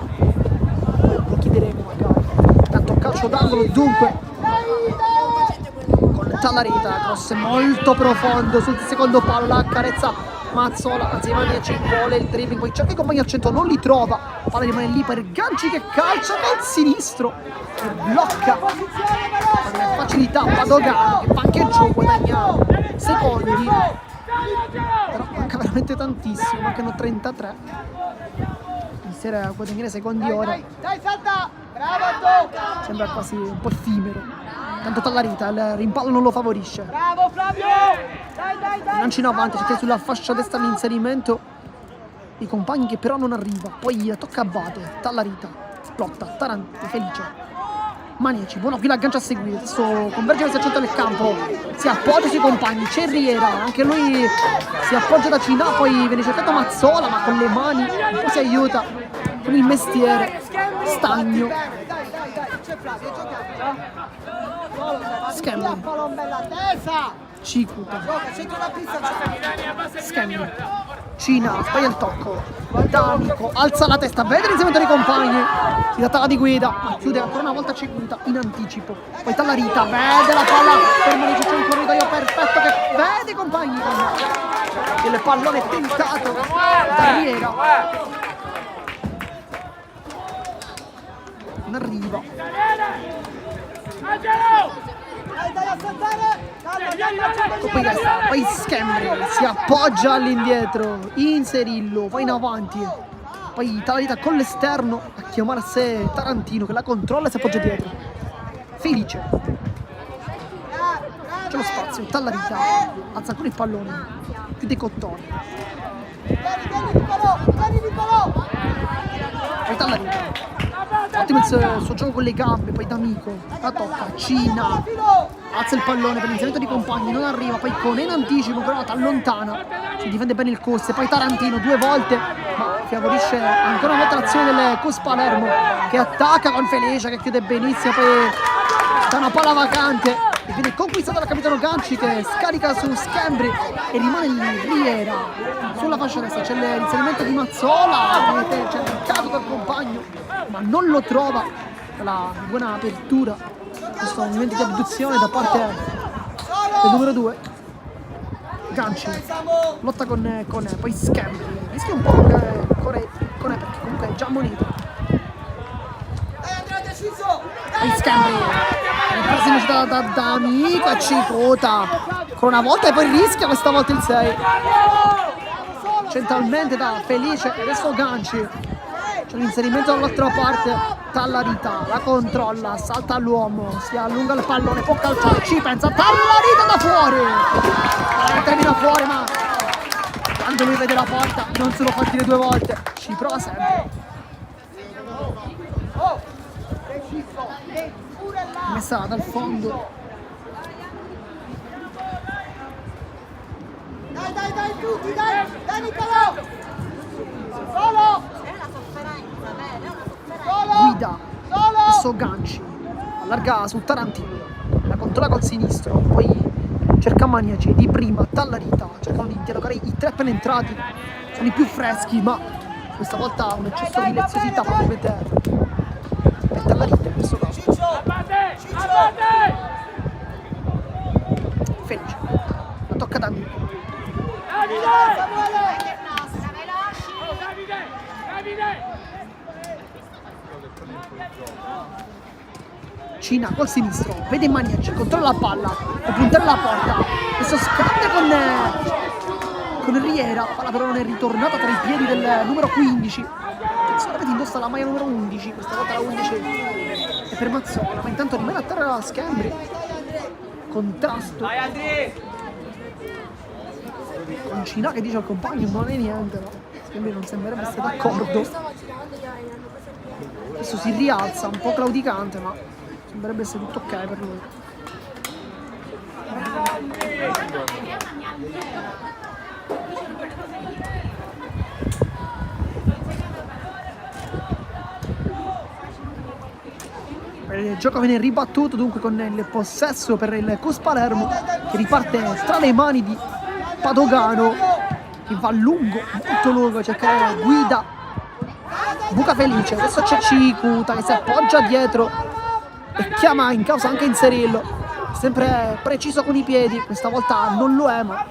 lo chiederemo magari. Tanto calcio d'angolo dunque con Tallarita, cross molto profondo sul secondo palo, la accarezza Mazzola, anzi Maniaci vuole il dribbling, poi cerca i compagni al centro, non li trova, palla rimane lì per Ganci che calcia col sinistro e blocca con facilità Padogano che va anche giù, guadagna secondi, però manca veramente tantissimo, mancano 33, iniziare a guadagnare secondi ora sembra quasi un po' effimero. Tanto Tallarita, il rimpallo non lo favorisce. Bravo Flavio! Dai! Lanci in avanti, cerca sulla fascia destra l'inserimento. I compagni che però non arriva. Poi tocca a Abate, Tallarita, esplotta, Tarantino, Felice. Maniaci, buono, qui l'aggancia a seguire. Adesso converge verso il centro del campo. Si appoggia sui compagni, c'è Riera, anche lui si appoggia da Cina, poi viene cercato Mazzola, ma con le mani un po' si aiuta con il mestiere. Stagno. Scambio, Cicuta, Scambio, Cina, sbaglia il tocco, D'Amico alza la testa, vede l'inserimento dei compagni, si dà talla di guida, ma chiude ancora una volta Ciguta in anticipo, poi Tallarita, vede la palla per Manici, c'è un corridoio perfetto che vede i compagni con il pallone tentato da Riera, non arriva. Poi Schembri si appoggia all'indietro, Inserillo, poi in avanti, poi Tallarita con l'esterno a chiamare a sé Tarantino che la controlla e si appoggia dietro. Felice, c'è lo spazio, Tallarita alza ancora il pallone, chiude i cottoni, poi Tallarita, ottimo il suo gioco con le gambe, poi D'Amico, la tocca, Cina, alza il pallone per l'inserimento di compagni, non arriva, poi con in anticipo, però allontana, si difende bene il Cos, poi Tarantino 2 volte, ma favorisce ancora una volta l'azione del Cos Palermo, che attacca con Felice, che chiude benissimo, poi da una palla vacante, e viene conquistata dal capitano Ganci che scarica su Schembri e rimane lì Riera sulla fascia destra, c'è l'inserimento di Mazzola, c'è il caso dal compagno, ma non lo trova, la buona apertura, questo movimento di abduzione da parte del numero 2, Ganci, lotta con poi Schembri, rischia un po' con perché comunque è già ammonito. Poi Schembri presa da D'Amico e Ciguta ancora una volta e poi rischia questa volta il 6 centralmente da Felice e adesso Ganci, c'è l'inserimento dall'altra parte, Tallarita la controlla, salta all'uomo, si allunga il pallone, può calciare, ci pensa, Tallarita da fuori, termina fuori, ma quando lui vede la porta non se lo fa dire 2 volte, ci prova sempre. Messa dal fondo, Dai tutti, dai Nicolò! Solo! guida, adesso Ganci, allarga su Tarantino, la controlla col sinistro, poi cerca Maniaci, di prima Tallarita, cercano di dialogare i 3 penetrati, sono i più freschi, ma questa volta un eccesso di leziosità proprio per Tallarita in questo caso. Felice, la tocca D'Amico. Cina col sinistro, vede Maniaci, controlla la palla, può puntare la porta, adesso scambia con Riera, palla però non è ritornata tra i piedi del numero 15, solamente indossa la maglia numero 11, questa volta la 11 è per Mazzola, ma intanto rimane a terra Schembri, contrasto con Cina che dice al compagno non è niente, no? Schembri non sembrerebbe essere d'accordo, adesso si rialza un po' claudicante, ma sembrerebbe essere tutto ok per lui. Il gioco viene ribattuto dunque con il possesso per il Cos Palermo che riparte tra le mani di Padogano che va lungo, molto lungo, cerca guida, buca Felice, adesso c'è Ciguta che si appoggia dietro e chiama in causa anche Inserillo, sempre preciso con i piedi, questa volta non lo è, ma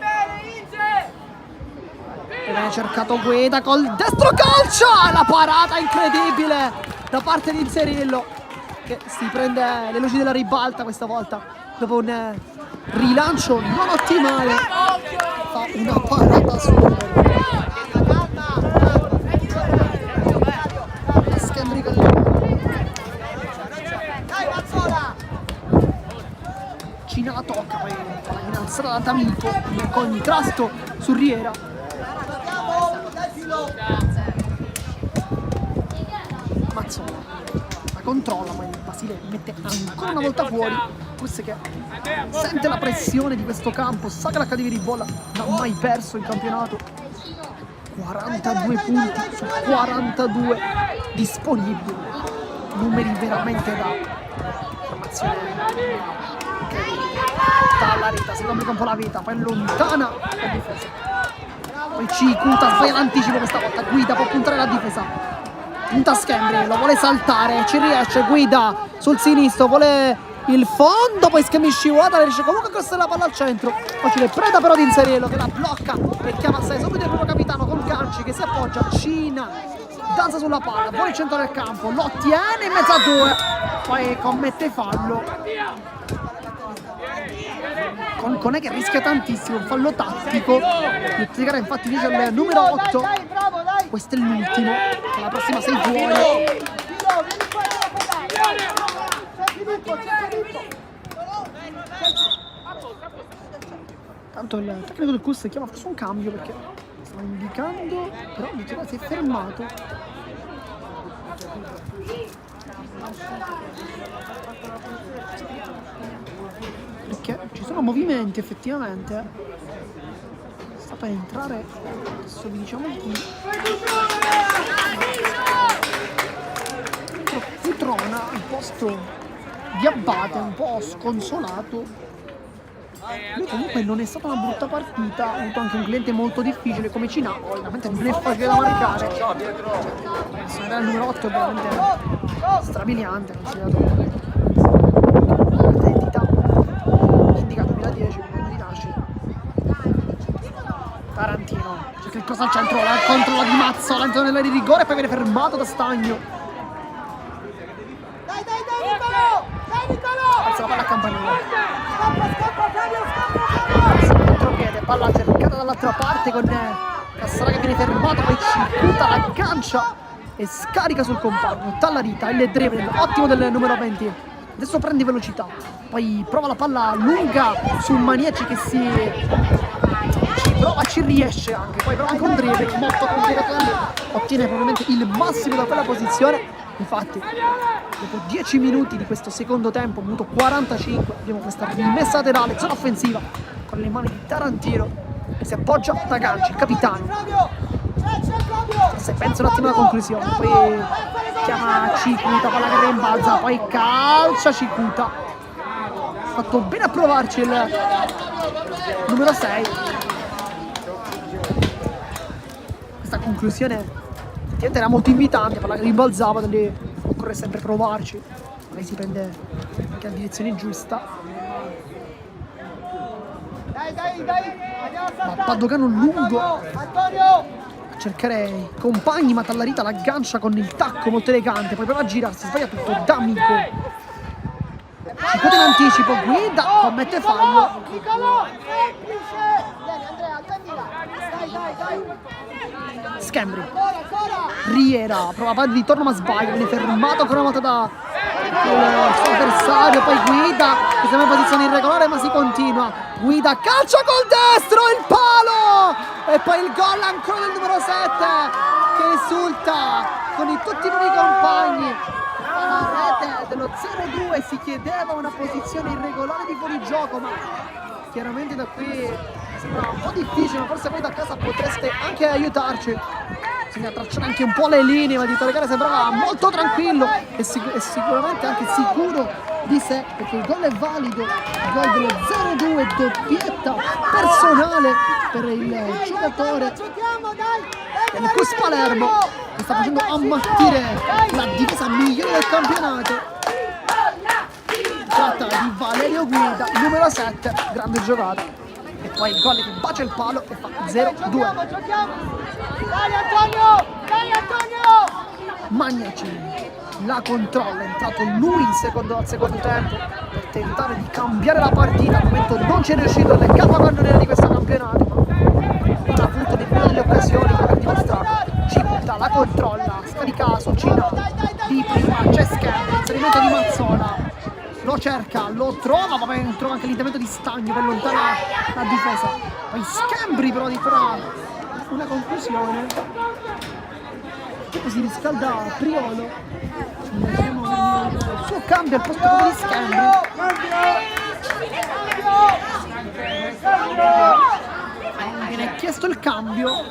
viene cercato Guida col destro, calcia, la parata incredibile da parte di Inserillo che si prende le luci della ribalta questa volta dopo un rilancio non ottimale, fa una parata su Cina la tocca, poi in alzata da D'Amico in contrasto su Riera, Mazzola la controlla, ma il Basile mette ancora una volta fuori, forse che sente la pressione di questo campo, sa che la Cadiveri Bolla non ha mai perso il campionato, 42 punti su 42 disponibili, numeri veramente da formazione. Tallarita si complica un po' la vita, poi allontana la difesa. Poi Cicuta sbaglia l'anticipo questa volta, Guida può puntare la difesa, punta Schembri, lo vuole saltare, ci riesce, Guida sul sinistro, vuole il fondo, poi Schembri scivolata, riesce comunque a crossare la palla al centro, facile preda però di Inzerello che la blocca e chiama a sé subito il primo capitano con Ganci che si appoggia, Cina, danza sulla palla, vuole il centro del campo, lo tiene in mezzo a due, poi commette fallo. Conè che rischia tantissimo, un fallo tattico. Il Tegara infatti dice al numero 8. Questo è l'ultimo. La prossima sei fuori. Tanto il tecnico del CUS chiama forse un cambio perché stava indicando, però il Tegara si è fermato. Perché ci sono movimenti effettivamente. Sta per entrare, adesso vi diciamo chi. Futrona al posto di Abate, un po' sconsolato. Lui comunque non è stata una brutta partita, ha avuto anche un cliente molto difficile come Cina, ovviamente non è facile da marcare. Il numero 8 è veramente strabiliante, considerato l'identità indica 2010 come di nascita. Tarantino cerca il cross al centro, la controlla di Mazzola all'interno dell'area di rigore e poi viene fermato da Stagno. Dai Nicolò! Dai Nicolò! Alza la palla a campanile. Scappa Fabio, scappa! Contropiede, palla cercata dall'altra parte con Cassara che viene fermato, poi Cicuta l'aggancia e scarica sul compagno. Tallarita, il dribbling ottimo del numero 20. Adesso prende velocità, poi prova la palla lunga su Maniaci che ci prova, ci riesce anche, poi prova anche un dribbling molto complicato, ottiene probabilmente il massimo da quella posizione. Infatti dopo 10 minuti di questo secondo tempo, minuto 45, abbiamo questa rimessa laterale, zona offensiva con le mani di Tarantino che si appoggia da Ganci, il capitano. Se pensa un attimo alla conclusione, poi chiama Cicuta, palla che rimbalza, poi calcia Cicuta. Ha fatto bene a provarci il numero 6. Questa conclusione effettivamente era molto invitante, palla che rimbalzava, da lì occorre sempre provarci. Lei si prende anche la direzione giusta. Dai! Ma Padogano lungo Antonio! cercare i compagni, ma Tallarita l'aggancia con il tacco molto elegante, poi prova a girarsi, sbaglia tutto, D'Amico Cicuta in anticipo, Guida, commette fallo. Nicolò! Semplice! Vieni Andrea, attendila! Dai! Schembri, Ancora! Riera, prova a fare di ritorno ma sbaglia, viene fermato ancora una volta da il suo avversario, poi Guida che sembra in posizione irregolare ma si continua. Guida calcia col destro, il palo! E poi il gol ancora del numero 7 che esulta con tutti i nuovi compagni. Alla rete dello 0-2 si chiedeva una posizione irregolare di fuorigioco, ma chiaramente da qui sembra un po' difficile, ma forse voi da casa potreste anche aiutarci. Bisogna tracciare anche un po' le linee, ma di Taregare sembrava molto tranquillo e sicuramente anche sicuro di sé, perché il gol è valido, il gol dello 0-2, doppietta personale per il giocatore del CUS Palermo che sta facendo ammattire la difesa migliore del campionato. Si tratta di Valerio Guida, numero 7, grande giocata. E poi il gol che bacia il palo e fa 0-2. Dai Antonio! Magnaci la controlla, è entrato lui al secondo tempo per tentare di cambiare la partita. Al momento non ci è riuscito, le capocannoniere di questo campionato, ma non ha avuto nemmeno delle occasioni per dimostrare. Cicuta la controlla, scarica su Cina di prima, c'è Schembri, inserimento di Mazzola, lo cerca, lo trova, ma poi trova anche l'intervento di Stagno per allontanare la difesa. Poi Schembri però di fare una conclusione. Dopo si riscalda Priolo, il suo cambio al posto di Schembri. Viene chiesto il cambio.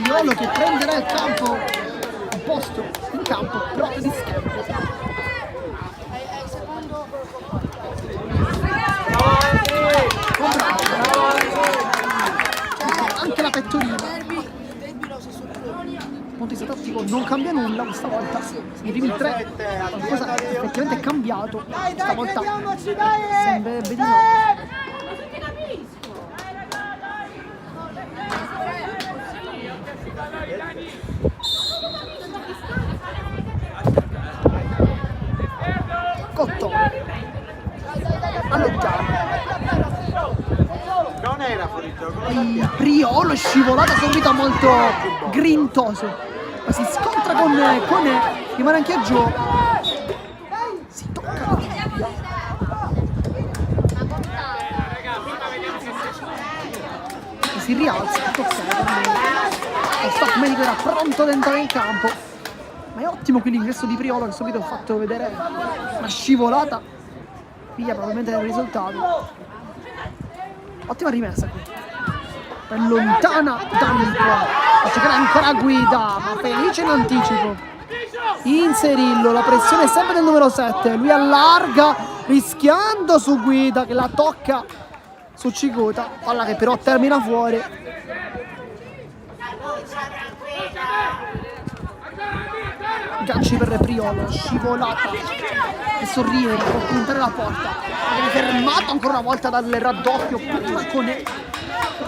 Priolo che prenderà il campo, il posto in campo proprio di Schembri. Bravo. pettorina. Punto di vista tattico non cambia nulla questa volta. Nei primi 3 qualcosa effettivamente è cambiato. Stavolta Vediamoci, dai! sembrerebbe di no. Cotto allontano. Non era fuori gioco. Priolo è scivolata subito molto grintoso, ma si scontra con rimane anche a gioco. Si tocca e si rialza. Tutto ok. Lo staff medico era pronto ad entrare in campo, ma è ottimo qui l'ingresso di Priolo che subito ho fatto vedere una scivolata. Piglia probabilmente il risultato. Ottima rimessa qui. Per lontana tanto. A giocare ancora Guida, ma felice in anticipo. Inserillo, la pressione è sempre del numero 7. Lui allarga, rischiando su Guida che la tocca su Ciguta. Palla che però termina fuori. Ganci per Priolo, scivolata e sorride per puntare la porta. Viene fermato ancora una volta dal raddoppio con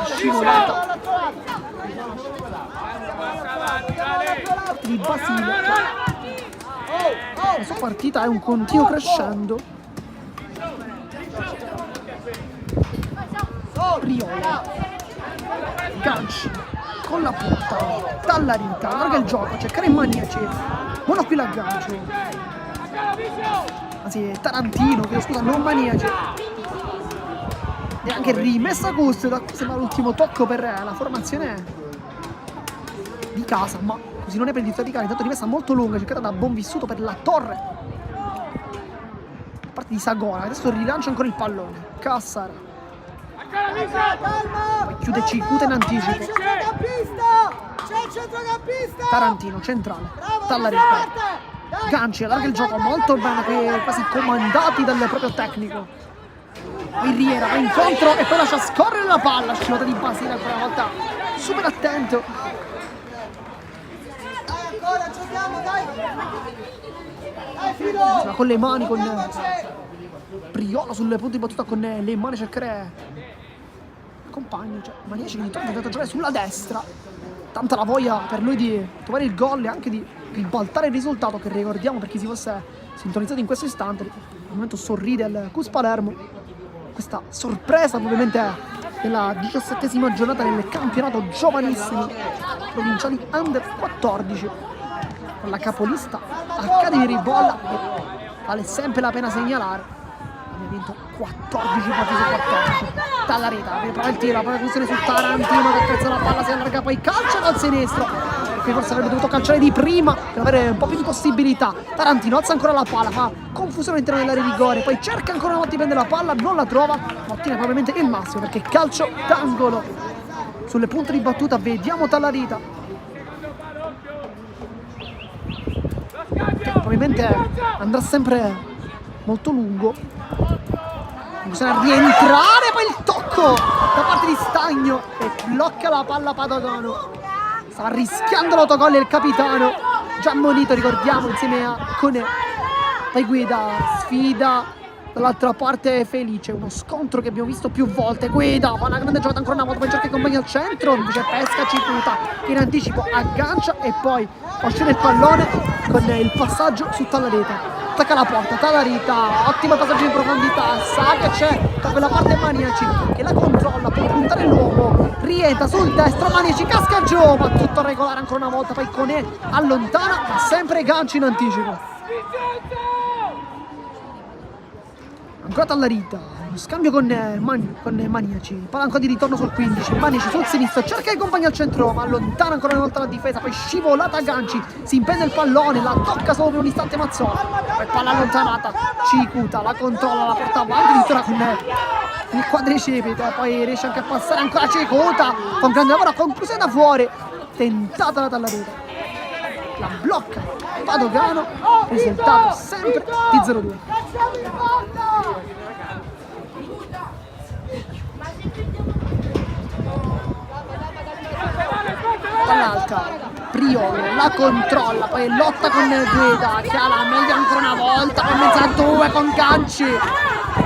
scivolata di Basile. La sua partita è un continuo crescendo. Priolo, Ganci con la punta, Tallarita, allarga il gioco, cercare in Maniaci. Buono qui l'aggancio. Anzi, Tarantino, che scusa, non Maniaci. E anche rimessa a gusto, sembra l'ultimo tocco per la formazione di casa, ma così non è per il di Cali. Intanto rimessa molto lunga, cercata da Bonvissuto per la torre. Da parte di Sagona, adesso rilancia ancora il pallone. Cassara. Poi chiude Ciguta in anticipo. C'è il centrocampista! Tarantino, centrale. Tallarita. Ganci, allarga il gioco molto bene, quasi comandati dal proprio tecnico. Poi Riera va incontro e poi lascia scorrere la palla. Scivolata di Basile ancora una volta. Super attento. Dai, ancora, giochiamo, dai! Dai, Filo! Ma con le mani, con Priolo sul punto di battuta, con le mani cercare compagno, cioè Maniaci che intanto è andato a giocare sulla destra. Tanta la voglia per lui di trovare il gol e anche di ribaltare il risultato, che ricordiamo per chi si fosse sintonizzato in questo istante. Al momento sorride al Cus Palermo. Questa sorpresa ovviamente della 17ª giornata del campionato giovanissimi provinciali under 14 con la capolista Accademia Ribolla, che vale sempre la pena segnalare. Abbiamo vinto 14 partite su 14. Tallarita, prova il tiro, poi la funzione su Tarantino che calza la palla, si allarga, poi calcia dal sinistro, che forse avrebbe dovuto calciare di prima per avere un po' più di possibilità. Tarantino alza ancora la palla, fa confusione all'interno dell'area di rigore, poi cerca ancora una volta di prendere la palla, non la trova, ma ottiene probabilmente il massimo perché calcio d'angolo. Sulle punte di battuta vediamo Tallarita, che probabilmente andrà sempre molto lungo. Bisogna rientrare, poi il tocco da parte di Stagno e blocca la palla Padovano. Sta rischiando l'autogol il capitano, già ammonito, ricordiamo, insieme a Cone. Poi Guida, sfida dall'altra parte Felice, uno scontro che abbiamo visto più volte. Guida fa una grande giocata ancora una volta, poi cerca i compagni al centro, invece pesca Ciguta in anticipo, aggancia e poi oscilla il pallone con il passaggio su Tallarita. Attacca la porta, Tallarita, ottimo passaggio in profondità, sa che c'è da quella parte Maniaci che la controlla, può puntare l'uomo, rientra sul destro, Maniaci casca giù, ma tutto regolare ancora una volta, poi Conè allontana, ma sempre Ganci in anticipo. Ancora Tallarita, lo scambio con Maniaci, palla ancora di ritorno sul 15, Maniaci sul sinistro, cerca i compagni al centro, ma allontana ancora una volta la difesa, poi scivolata Ganci, si impegna il pallone, la tocca solo per un istante Mazzola, poi palla allontanata, Ciguta la controlla, la porta avanti, addirittura con il quadricipite, poi riesce anche a passare ancora Ciguta, con grande lavoro, conclusione da fuori, tentata la Tallarita, la blocca Padovano, risultato sempre di 0-2. dall'altra Priolo la controlla, poi lotta con Guida che ha la meglio ancora una volta, con mezza a due con Ganci,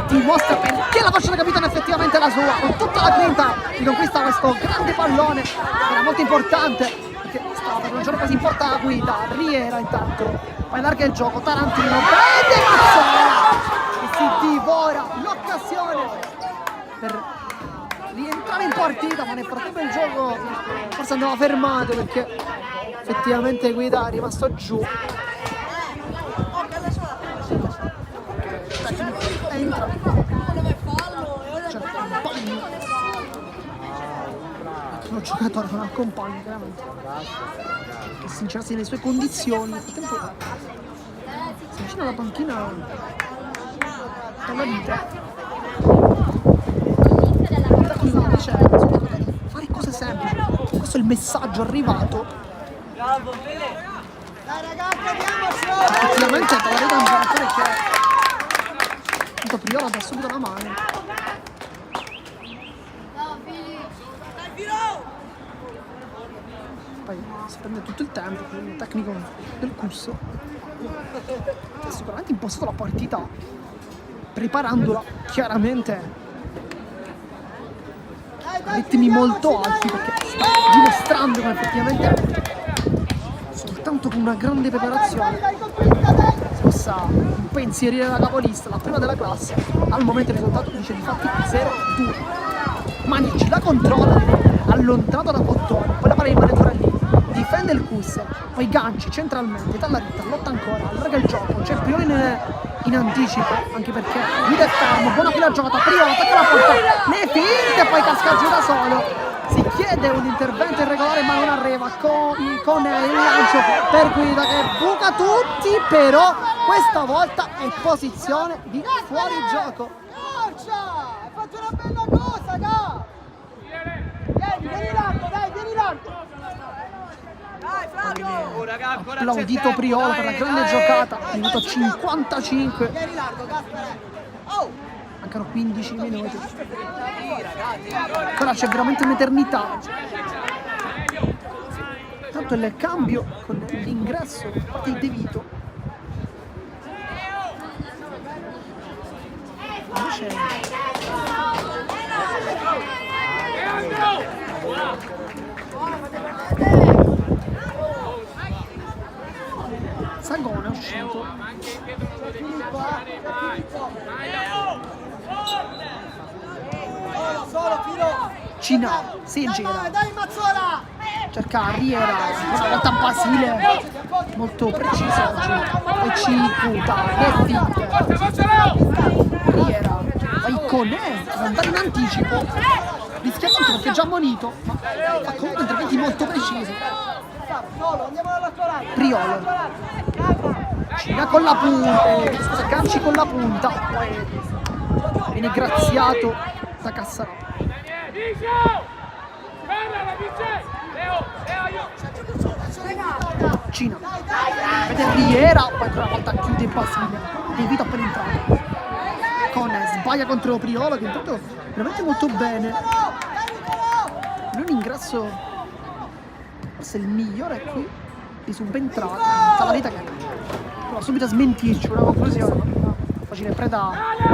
dimostra perché la fascia da capitano effettivamente è la sua, con tutta la grinta di conquista questo grande pallone, era molto importante perché stava per un giorno quasi in porta la Guida. Riera intanto poi allarga il gioco, Tarantino prende Mazzola e si divora l'occasione per rientrare in partita, ma nel frattempo il gioco forse andava fermato perché effettivamente Guida è rimasto giù. Entra, c'è il compagno, uno giocatore non ha compagno chiaramente, che si incersi nelle sue condizioni. Nel frattempo si avvicina alla panchina dalla vita. Dice fare cose semplici, questo è il messaggio arrivato. Bravo, Fede! Dai ragazzi, andiamoci! Effettivamente Tavareta è un giocatore che tanto Priola dà subito la mano. Poi si prende tutto il tempo, il tecnico del Cusso ha sicuramente impostato la partita preparandola chiaramente a ritmi molto alti, perché sta dimostrando che effettivamente soltanto con una grande preparazione si possa impensierire la capolista, la prima della classe. Al momento il risultato dice di fatti 0-2. Manici la controlla, allontanato da Bottone, poi la palla rimane ancora lì, difende il Cus, poi Ganci centralmente, Tallarita lotta ancora, allarga il gioco, c'è Priolo in anticipo, anche perché Guida è fermo, buona fila giocata, Priolo attacca la porta, ne finte, poi casca giù da solo, si chiede un intervento irregolare ma non arriva, con il lancio per Guida che buca tutti, però questa volta è posizione di fuorigioco. Forza! Hai fatto una bella cosa, dai! Vieni largo, dai, vieni largo! Dai, Flavio! Applaudito Priolo per la grande giocata, minuto 55. Vieni largo, Gaspare! Oh! Mancano 15 minuti. Ancora c'è veramente un'eternità. Tanto il cambio con l'ingresso di De Vito. Invece Sagona è uscito. Solo, Piro! Cina si gira, Dai, Mazzola! cerca Riera, una volta Basile molto preciso oggi e ci puta le finte. Riera vai con ad andare in anticipo, rischia tanto perché è già ammonito, ma fa comunque interventi molto precisi. Solo, andiamo dall'altro lato! Priolo Cina con la punta, scusa, Ganci con la punta, poi viene graziato da Cassarò. Cina vede Riera, poi ancora una volta chiude il Basile, De Vito appena entrato, con sbaglia contro Priolo che intanto veramente molto bene, non ingresso forse il migliore qui di subentrata, Tavareta che prova subito a smentirci una conclusione, facile preda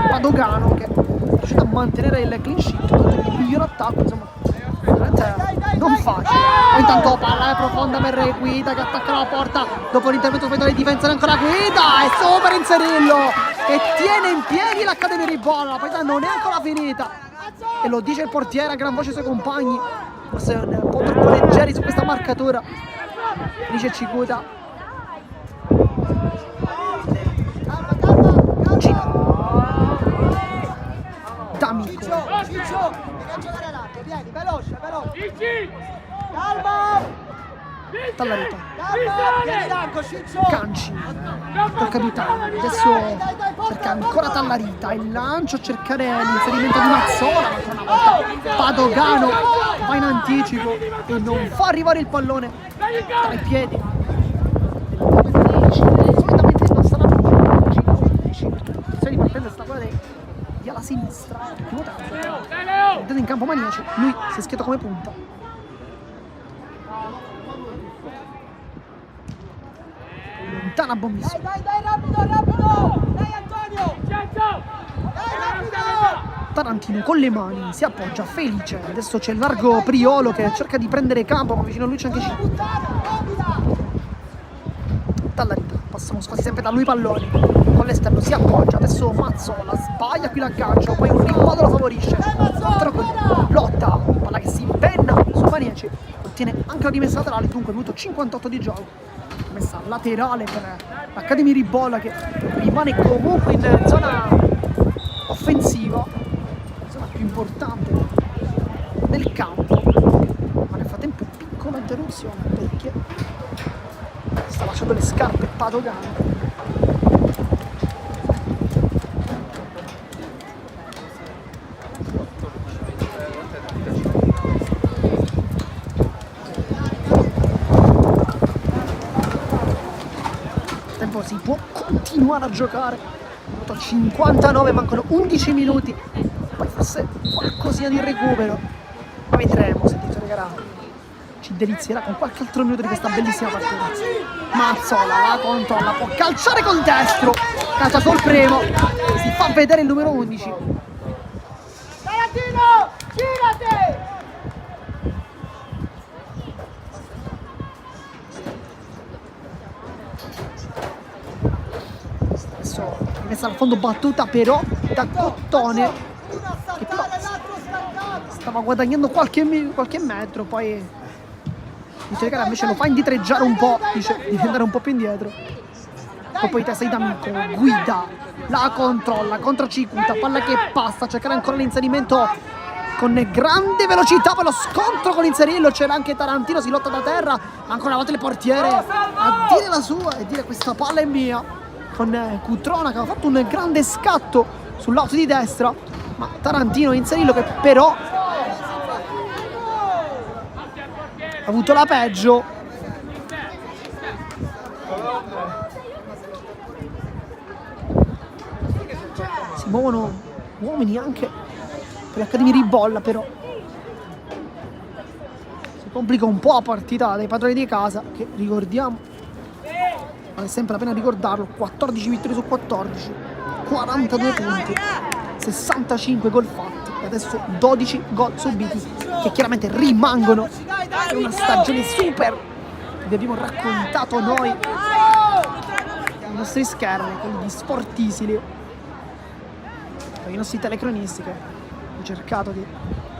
Padogano che è riuscito a mantenere il clean sheet, il miglior attacco, insomma veramente non facile. Poi intanto palla profonda per Guida che attacca la porta dopo l'intervento dei difensori, ancora Guida e super inserirlo e tiene in piedi l'Accademia di Bolla. La partita non è ancora finita e lo dice il portiere a gran voce ai suoi compagni, forse un po' troppo leggeri su questa marcatura, dice Ciguta. Cina D'Amico Ciccio! Devi giocare largo, vieni, veloce, veloce! Calma! Tallarita, Calma! Vieni largo, Ciccio! Ganci col capitano, adesso cerca ancora Tallarita, il lancio a cercare l'inserimento di Mazzola, ma ancora una volta Padogano va in anticipo e non fa arrivare il pallone tra i piedi. Solitamente non sarà posizione di partenza sta quella di alla sinistra, il primo tempo, mettendo in campo Maniaci, lui si è schierato come punta. allontana Bonvisso. Dai, rapido! Dai Antonio! Dai, rapido! Tarantino con le mani si appoggia felice. Adesso c'è il largo Priolo che cerca di prendere campo, ma vicino a lui c'è anche Tallarita. Passano quasi sempre da lui palloni. Con l'esterno si appoggia. Adesso Mazzola sbaglia qui l'aggancio. Poi un rimpallo lo favorisce. Lotta. Palla che si impenna su Manieci. Ottiene anche la rimessa laterale. Dunque minuto 58 di gioco. Messa laterale per l'Academy Ribolla che rimane comunque in zona offensiva, zona più importante del campo, ma nel frattempo piccola interruzione perché sta lasciando le scarpe Padogan. Si può continuare a giocare. Minuto 59, mancano 11 minuti. Poi forse qualcosina di recupero. Ma vedremo se Tito Regarà ci delizierà con qualche altro minuto di questa bellissima partita. Mazzola la controlla, può calciare col destro. Calcia sul primo. Si fa vedere il numero 11. Tarantino, girate! Messa al fondo battuta però da Cottone che però stava guadagnando qualche metro, poi Tito Regarà invece lo fa indietreggiare un po', dice di andare un po' più indietro. Poi testa di D'Amico, guida, la controlla contro Cicuta, palla che passa, cercare ancora l'inserimento con grande velocità per lo scontro con Inzerillo. C'era anche Tarantino, si lotta da terra, ancora una volta le portiere a dire la sua e dire questa palla è mia, con Cutrona che ha fatto un grande scatto sul lato di destra, ma Tarantino e Inzerillo che però ha avuto la peggio. Si muovono uomini anche per l'Academy Ribolla, però si complica un po' la partita dai padroni di casa che, ricordiamo, vale sempre la pena ricordarlo, 14 vittorie su 14, 42 punti, 65 gol fatti e adesso 12 gol subiti che chiaramente rimangono per una stagione super che vi abbiamo raccontato noi ai nostri schermi, quelli di Sportisili, con i nostri telecronisti che hanno cercato di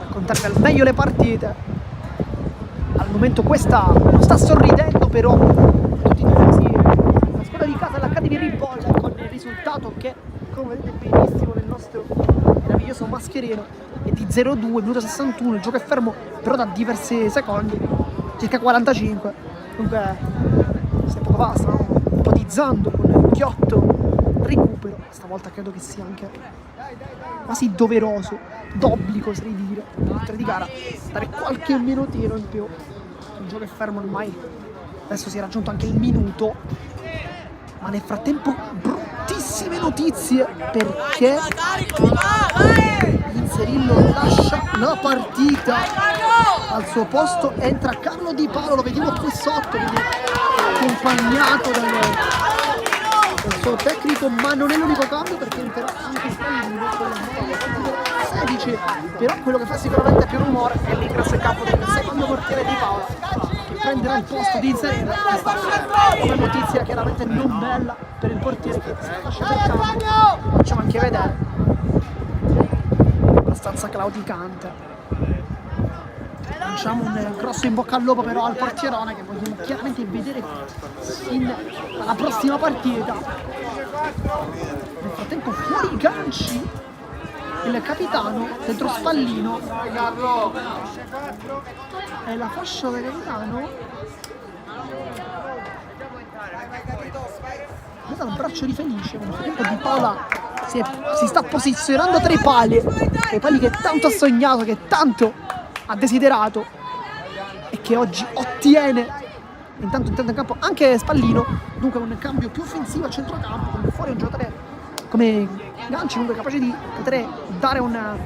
raccontarvi al meglio le partite. Al momento questa non sta sorridendo, però tutti i tifosi, la squadra di casa dell'Academy Ribolla, con il risultato che, come vedete benissimo nel nostro meraviglioso mascherino, è di 0-2, minuto 61, il gioco è fermo però da diversi secondi, circa 45. Dunque se poco fa stavamo ipotizzando con Chiotto recupero, stavolta credo che sia anche quasi doveroso, d'obbligo oserei dire, oltre di gara, dare qualche minutino in più. Il gioco è fermo ormai, adesso si è raggiunto anche il minuto, ma nel frattempo bruttissime notizie perché Inzerillo lascia la partita, al suo posto entra Carlo Di Paolo, lo vediamo qui sotto, quindi accompagnato dal suo tecnico, ma non è l'unico cambio perché entrerà anche Spallino con la 16, però quello che fa sicuramente più rumore è l'ingresso in campo del secondo portiere Di Paolo che prenderà il posto di Inzerillo. Una notizia chiaramente non bella per il portiere che si lascia per campo, facciamo anche vedere, abbastanza claudicante. Lanciamo un grosso in bocca al lupo però al portierone che vogliamo chiaramente vedere alla prossima partita. Nel frattempo fuori i ganci il capitano dentro Spallino e la fascia del capitano guarda il braccio di Felice. Nel frattempo Di Paola si sta posizionando tra i pali che tanto ha sognato, che tanto ha desiderato e che oggi ottiene. Intanto in campo anche Spallino, dunque un cambio più offensivo a centrocampo, con fuori un giocatore come Ganci, comunque capace di poter dare un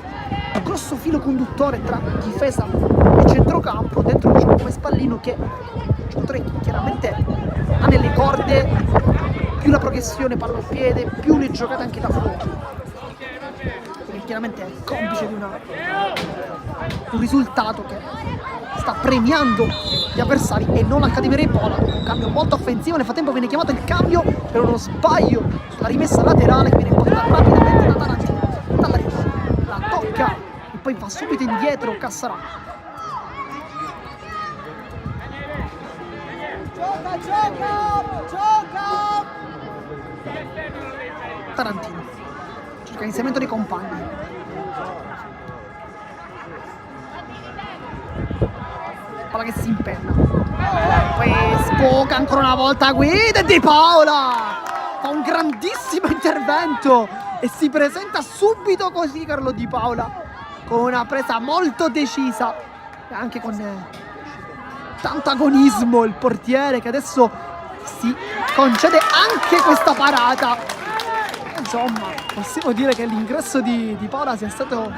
grosso filo conduttore tra difesa e centrocampo, dentro un giocatore come Spallino che è un giocatore che chiaramente ha nelle corde più la progressione palla al piede, più le giocate anche da fuori. Quindi chiaramente è complice di un risultato che sta premiando gli avversari e non l'Accademia Ripolla. Un cambio molto offensivo, nel frattempo viene chiamato il cambio per uno sbaglio sulla rimessa laterale che viene portata rapidamente da Tarantino. La tocca e poi va subito indietro Cassarà. Gioca! Tarantino cerca l'inserimento dei compagni. Palla che si impenna, poi sfoca ancora una volta Guida e Di Paola fa un grandissimo intervento e si presenta subito così Carlo Di Paola con una presa molto decisa e anche con tanto agonismo il portiere che adesso si concede anche questa parata. Insomma, possiamo dire che l'ingresso di Paola sia stato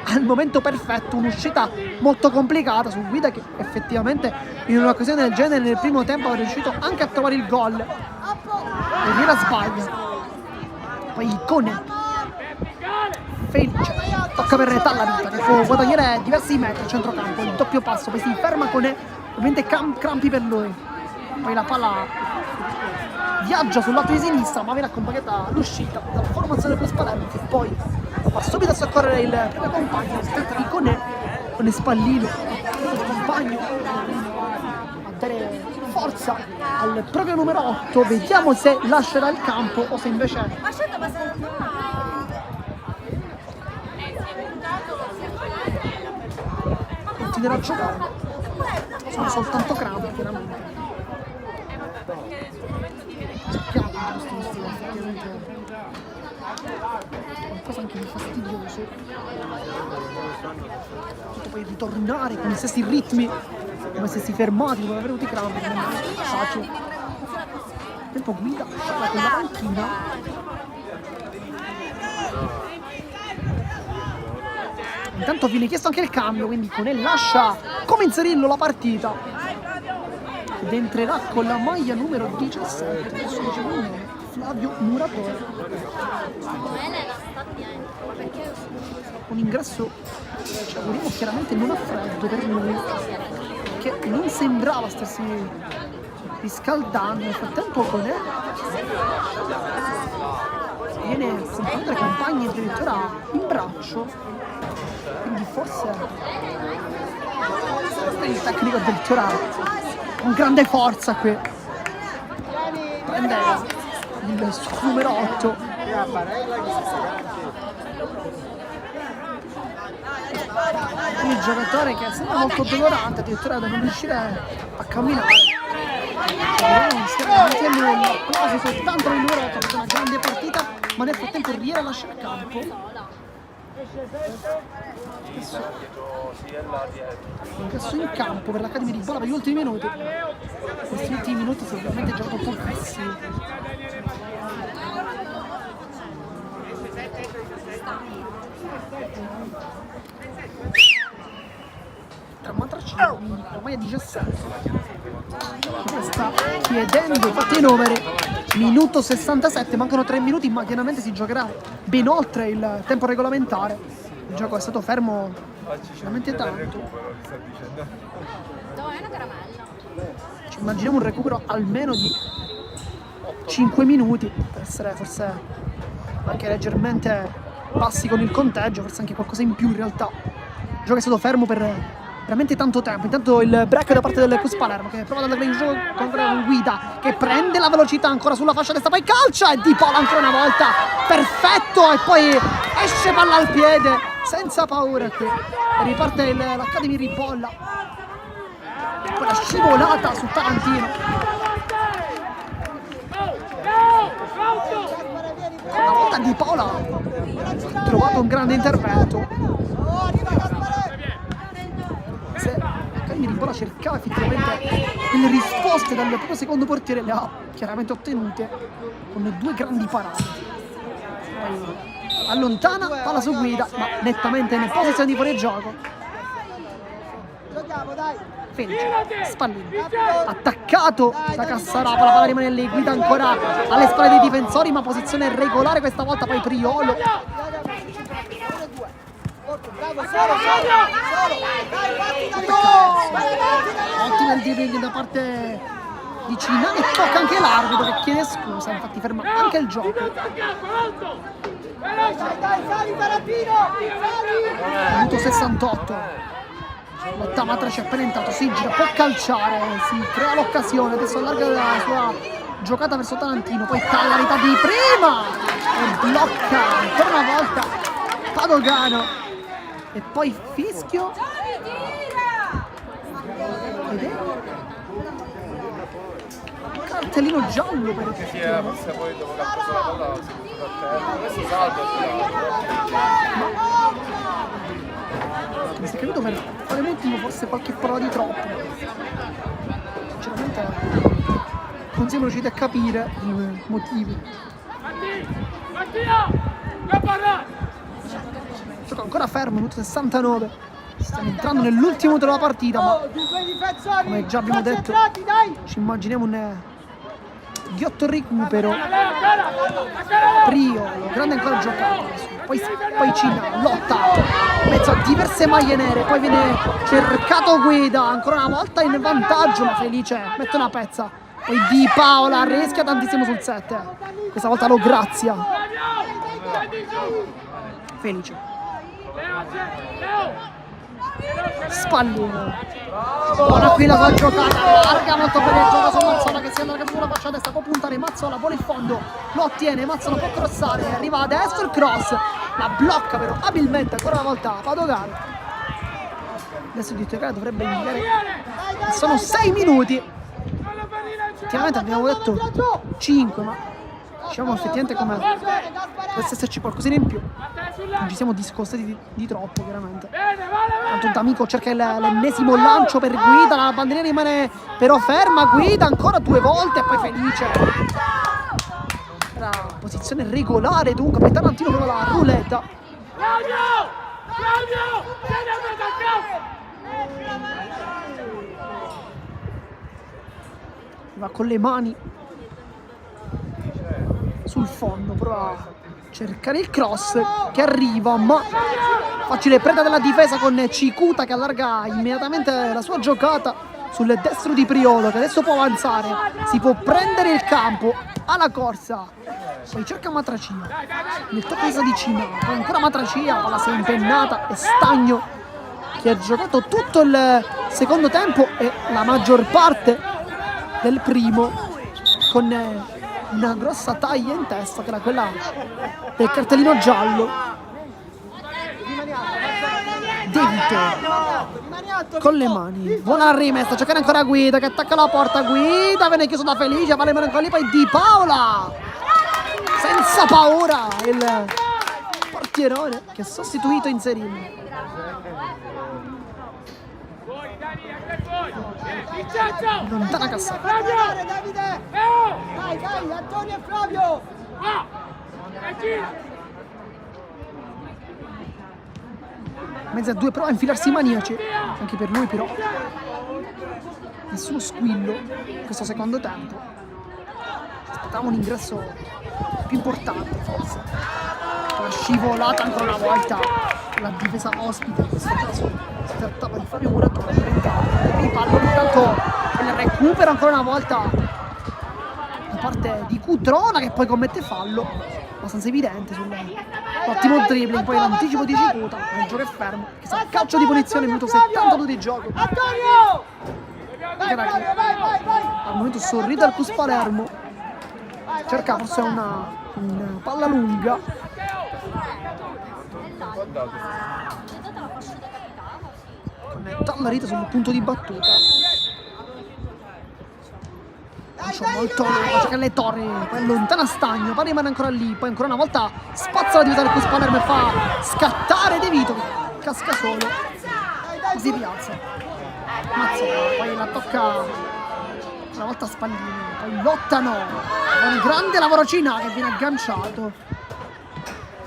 al momento perfetto, un'uscita molto complicata su Guida che effettivamente in un'occasione del genere nel primo tempo è riuscito anche a trovare il gol e Riera sbaglia. Poi Icone felice, tocca per Tallavita che può guadagnare diversi metri a centrocampo, il doppio passo, poi si ferma con ovviamente crampi per lui, poi la palla viaggia sul lato di sinistra ma viene accompagnata all'uscita dalla formazione del Palermo che poi va subito a soccorrere il primo compagno. Si tratta di con Spallino, il compagno a dare forza al proprio numero 8. Vediamo se lascerà il campo o se invece continuerà a giocare. Sono soltanto crampi chiaramente. Sappiamo che questo effettivamente qualcosa anche di fastidioso, tutto poi ritornare con gli stessi ritmi come se si fermati dopo aver avuto i crampi, non è facile. Tempo Guida parla con la panchina, intanto viene chiesto anche il cambio, quindi Conè lascia come inserirlo la partita ed entrerà con la maglia numero 17 Flavio Muratore. Un ingresso ci auguriamo chiaramente non a freddo per lui, che non sembrava stessi riscaldando. Nel frattempo Conè viene accompagnato dai compagni addirittura in braccio, quindi forse il tecnico addirittura con grande forza qui prende il suo numero 8. Il giocatore che sembra molto dolorante addirittura da non riuscire a camminare. Non si è davanti a nulla, quasi soltanto il numero 8 per una grande partita, ma nel frattempo Riera lascia il campo. Ingresso in campo per l'Accademia Ripolla per gli ultimi minuti. Questi ultimi minuti sono veramente giocato pochissimo. Tra Matracino quindi ormai è 17. Sta chiedendo infatti i numeri. Minuto 67, mancano 3 minuti, ma chiaramente si giocherà ben oltre il tempo regolamentare. Il gioco è stato fermo veramente tanto. Ci immaginiamo un recupero almeno di 5 minuti per essere forse anche leggermente bassi con il conteggio, forse anche qualcosa in più in realtà. Il gioco è stato fermo per veramente tanto tempo. Intanto il break da parte del Cus Palermo che prova ad andare in gioco con Guida che prende la velocità ancora sulla fascia destra, poi calcia e Di Paola ancora una volta perfetto e poi esce palla al piede senza paura qui. Riparte l'Accademia Ripolla, poi la scivolata su Tarantino. Una volta Di Paola ha trovato un grande intervento. L'Accademia Ripolla cercava effettivamente delle risposte dal proprio secondo portiere, le ha chiaramente ottenute con 2 grandi parate. Poi allontana, palla su Guida, ma nettamente in posizione di fuori gioco. Giochiamo, dai! Felice, Spallini, attaccato da Cassarà, la palla rimane lì, Guida ancora alle spalle dei difensori, ma posizione regolare questa volta, poi Priolo. Bravo, solo, dai, batti da gol! Ottimo il dribbling da parte di Cina e tocca anche l'arbitro che chiede scusa, infatti ferma anche il gioco. Dai, sali Tarantino! Sali! Minuto 68. Lotta Matraci è appena entrato, si gira, può calciare, si crea l'occasione, adesso allarga la sua giocata verso Tarantino, poi Tallarità di prima e blocca ancora una volta Padogano e poi fischio ed è cartellino giallo per il fischio. Forse poi dopo che ha preso la palla si è buttato a terra, adesso salva. Mi si è creduto per fare l'ultimo, forse qualche parola di troppo. Sinceramente non siamo riusciti a capire i motivi. Gioco ancora fermo, minuto 69. Stiamo entrando nell'ultimo della partita, ma come già abbiamo detto ci immaginiamo un ghiotto recupero. Priolo, grande ancora giocata, poi Cina, lotta mezzo a diverse maglie nere, poi viene cercato Guida, ancora una volta in vantaggio, ma Felice mette una pezza, poi Di Paola rischia tantissimo sul 7, questa volta lo grazia. Felice, Spallino, buona qui la sua giocata, larga molto per il gioco su Mazzola che si allarga sulla faccia destra, può puntare Mazzola, vuole il fondo, lo ottiene, Mazzola può crossare, arriva a destra il cross, la blocca però abilmente ancora una volta Padogano. Adesso di teoria dovrebbe iniziare, sono 6 minuti, effettivamente abbiamo detto 5, ma diciamo effettivamente come dovesse esserci qualcosina in più, non ci siamo discostati di troppo chiaramente. Tanto D'Amico cerca l'ennesimo lancio per Guida, la bandierina rimane però ferma, Guida ancora 2 volte e poi Felice. Era posizione regolare dunque per Tarantino con la ruletta. Va con le mani sul fondo, prova a cercare il cross che arriva, ma facile preda della difesa con Cicuta che allarga immediatamente la sua giocata sul destro di Priolo che adesso può avanzare, si può prendere il campo alla corsa, poi cerca Matracia nel tocco di Cina, poi ancora Matracia, la si è impennata e Stagno che ha giocato tutto il secondo tempo e la maggior parte del primo con una grossa taglia in testa che era quella del cartellino giallo. Devito con le mani, buona rimessa, cercare ancora Guida che attacca la porta, Guida viene chiuso da Felice, va le mani ancora lì, poi Di Paola senza paura, il portierone che è sostituito Inserini. Lontana Cassata, Davide! Dai, Antonio e Flavio! mezzo a 2 prova a infilarsi i maniaci, anche per lui però nessuno squillo in questo secondo tempo. Aspettavamo un ingresso più importante forse. La scivolata ancora una volta, la difesa ospite in questo caso si trattava di Fabio Muratore, il pallone intanto il recupero ancora una volta da parte di Cutrona che poi commette fallo abbastanza evidente sull'ottimo dribbling, poi l'anticipo di Cicuta, il gioco è fermo, che sa calcio di punizione, minuto 72 di gioco. Antonio! Vai, vai! Al momento sorride al Cus Palermo, cerca forse una palla lunga. Con Tallarita sul punto di battuta. Molto cerca le torri, poi allontana Stagno, poi rimane ancora lì, poi ancora una volta spazza la difesa del Cus Palermo e fa scattare De Vito, casca solo, ma si piazza. Mazzola, poi la tocca una volta Spallini, poi lottano, un grande lavoro Cina che viene agganciato.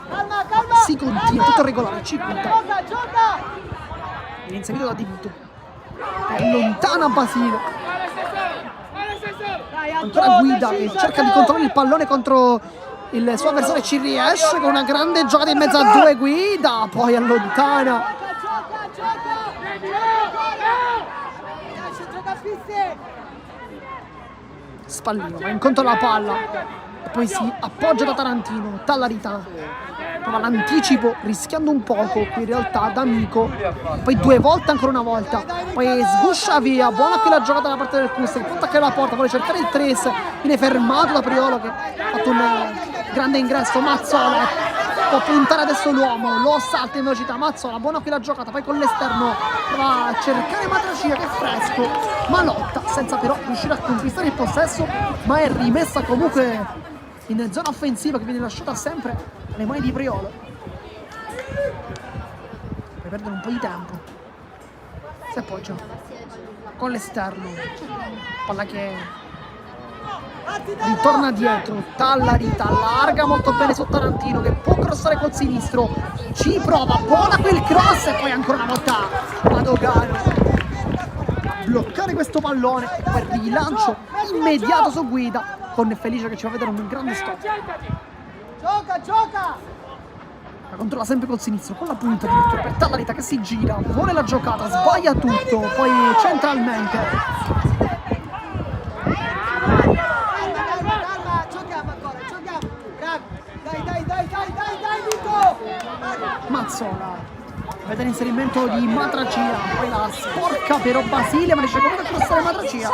Calma! Si continua, tutto regolare, Cicuta. Gioca! Viene inseguito da De Vito. Allontana Basile. Dai, Ancora Guida che cerca di controllare il pallone contro il suo avversario, ci riesce con una grande giocata in mezzo a due. Guida, poi allontana. Spallino va incontro alla palla e poi si appoggia da Tarantino. Tallarita prova l'anticipo rischiando un poco qui in realtà D'Amico, poi due volte ancora una volta, poi sguscia via. Buona qui la giocata da parte del Custer, il punto che la porta, vuole cercare il tres, viene fermato da Priolo che ha fatto un grande ingresso. Mazzola può puntare adesso l'uomo, lo salta in velocità. Mazzola, buona qui la giocata, poi con l'esterno prova a cercare Matracia che è fresco, ma lotta senza però riuscire a conquistare il possesso, ma è rimessa comunque in zona offensiva che viene lasciata sempre alle mani di Priolo. Per perdere un po' di tempo, si appoggia con l'esterno, palla che ritorna dietro. Tallarita allarga molto bene su Tarantino che può crossare col sinistro, ci prova, buona quel cross e poi ancora una volta Padogano a bloccare questo pallone e poi rilancio immediato su Guida con Felice che ci fa vedere un grande stop. Gioca! La controlla sempre col sinistro, con la punta addirittura per Tallarita che si gira, vuole la giocata, sbaglia tutto, poi centralmente. Calma, giochiamo ancora, giochiamo. Bravi. Dai, Nico. Mazzola vede l'inserimento di Matracia, poi la sporca però Basile, ma riesce comunque a crossare Matracia,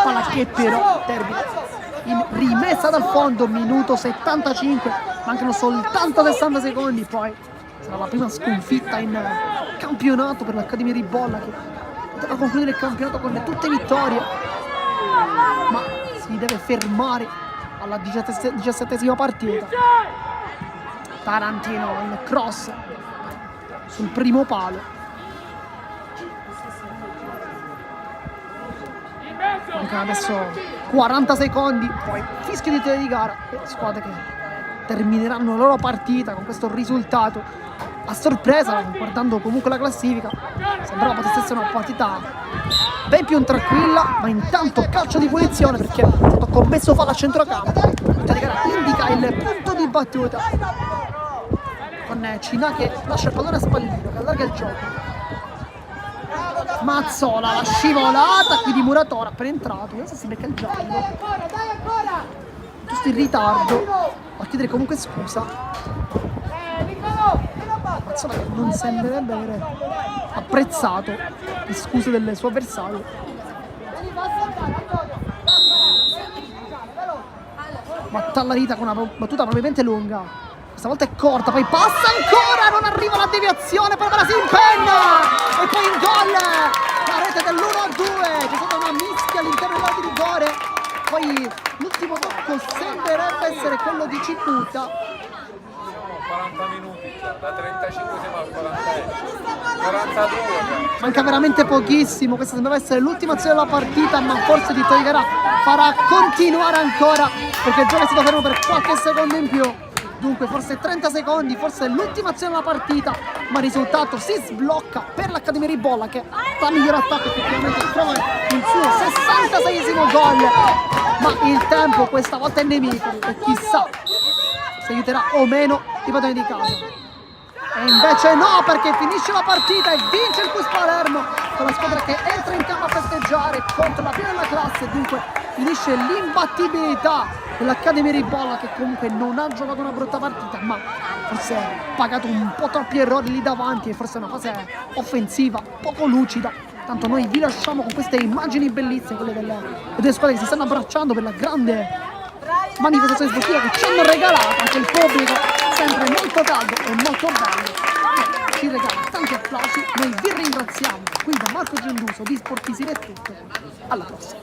palla che però termina in rimessa dal fondo. Minuto 75, mancano soltanto 60 secondi, poi sarà la prima sconfitta in campionato per l'Accademia Ribolla che poteva concludere il campionato con tutte vittorie, ma si deve fermare alla 17ª partita. Tarantino, il cross sul primo palo. Mancano adesso 40 secondi, poi fischio di tele di gara e squadre che termineranno la loro partita con questo risultato a sorpresa. Guardando comunque la classifica sembrava potesse essere una partita ben più tranquilla, ma intanto calcio di punizione perché è stato commesso fallo a centrocampo. La gara indica il punto di battuta con Cina che lascia il pallone a Spallino che allarga il gioco. Mazzola, la scivolata qui di Muratora appena entrato, non so se si becca il giallo, Dai ancora. giusto in ritardo, a chiedere comunque scusa. Mazzola che non sembrerebbe avere apprezzato le scuse del suo avversario. Ma Tallarita con una battuta probabilmente lunga, questa volta è corta, poi passa ancora, non arriva la deviazione, poi si impenna e poi in gol la rete dell'1-2, c'è stata una mischia all'interno dell'area di rigore, poi l'ultimo tocco sembrerebbe essere quello di Cicuta. 40 minuti, da 35 siamo al 42. Manca veramente pochissimo, questa sembrava essere l'ultima azione della partita, ma forse Di Toigara farà continuare ancora perché il gioco è stato fermo per qualche secondo in più. Dunque forse 30 secondi, forse l'ultima azione della partita, ma il risultato si sblocca per l'Accademia Ribolla che fa miglior attacco, effettivamente trova il suo 66esimo gol, ma il tempo questa volta è nemico e chissà se aiuterà o meno i padroni di casa. E invece no, perché finisce la partita e vince il Cus Palermo con la squadra che entra in campo a festeggiare contro la prima della classe. Dunque finisce l'imbattibilità dell'Accademia Ribolla che comunque non ha giocato una brutta partita, ma forse ha pagato un po' troppi errori lì davanti e forse è una fase offensiva poco lucida. Tanto noi vi lasciamo con queste immagini bellissime, quelle delle due squadre che si stanno abbracciando per la grande manifestazione sportiva che ci hanno regalato, anche il pubblico sempre molto caldo e molto bello, ci regala tanti applausi. Noi vi ringraziamo. Qui da Marco Genduso di Sportissimi è tutto, alla prossima.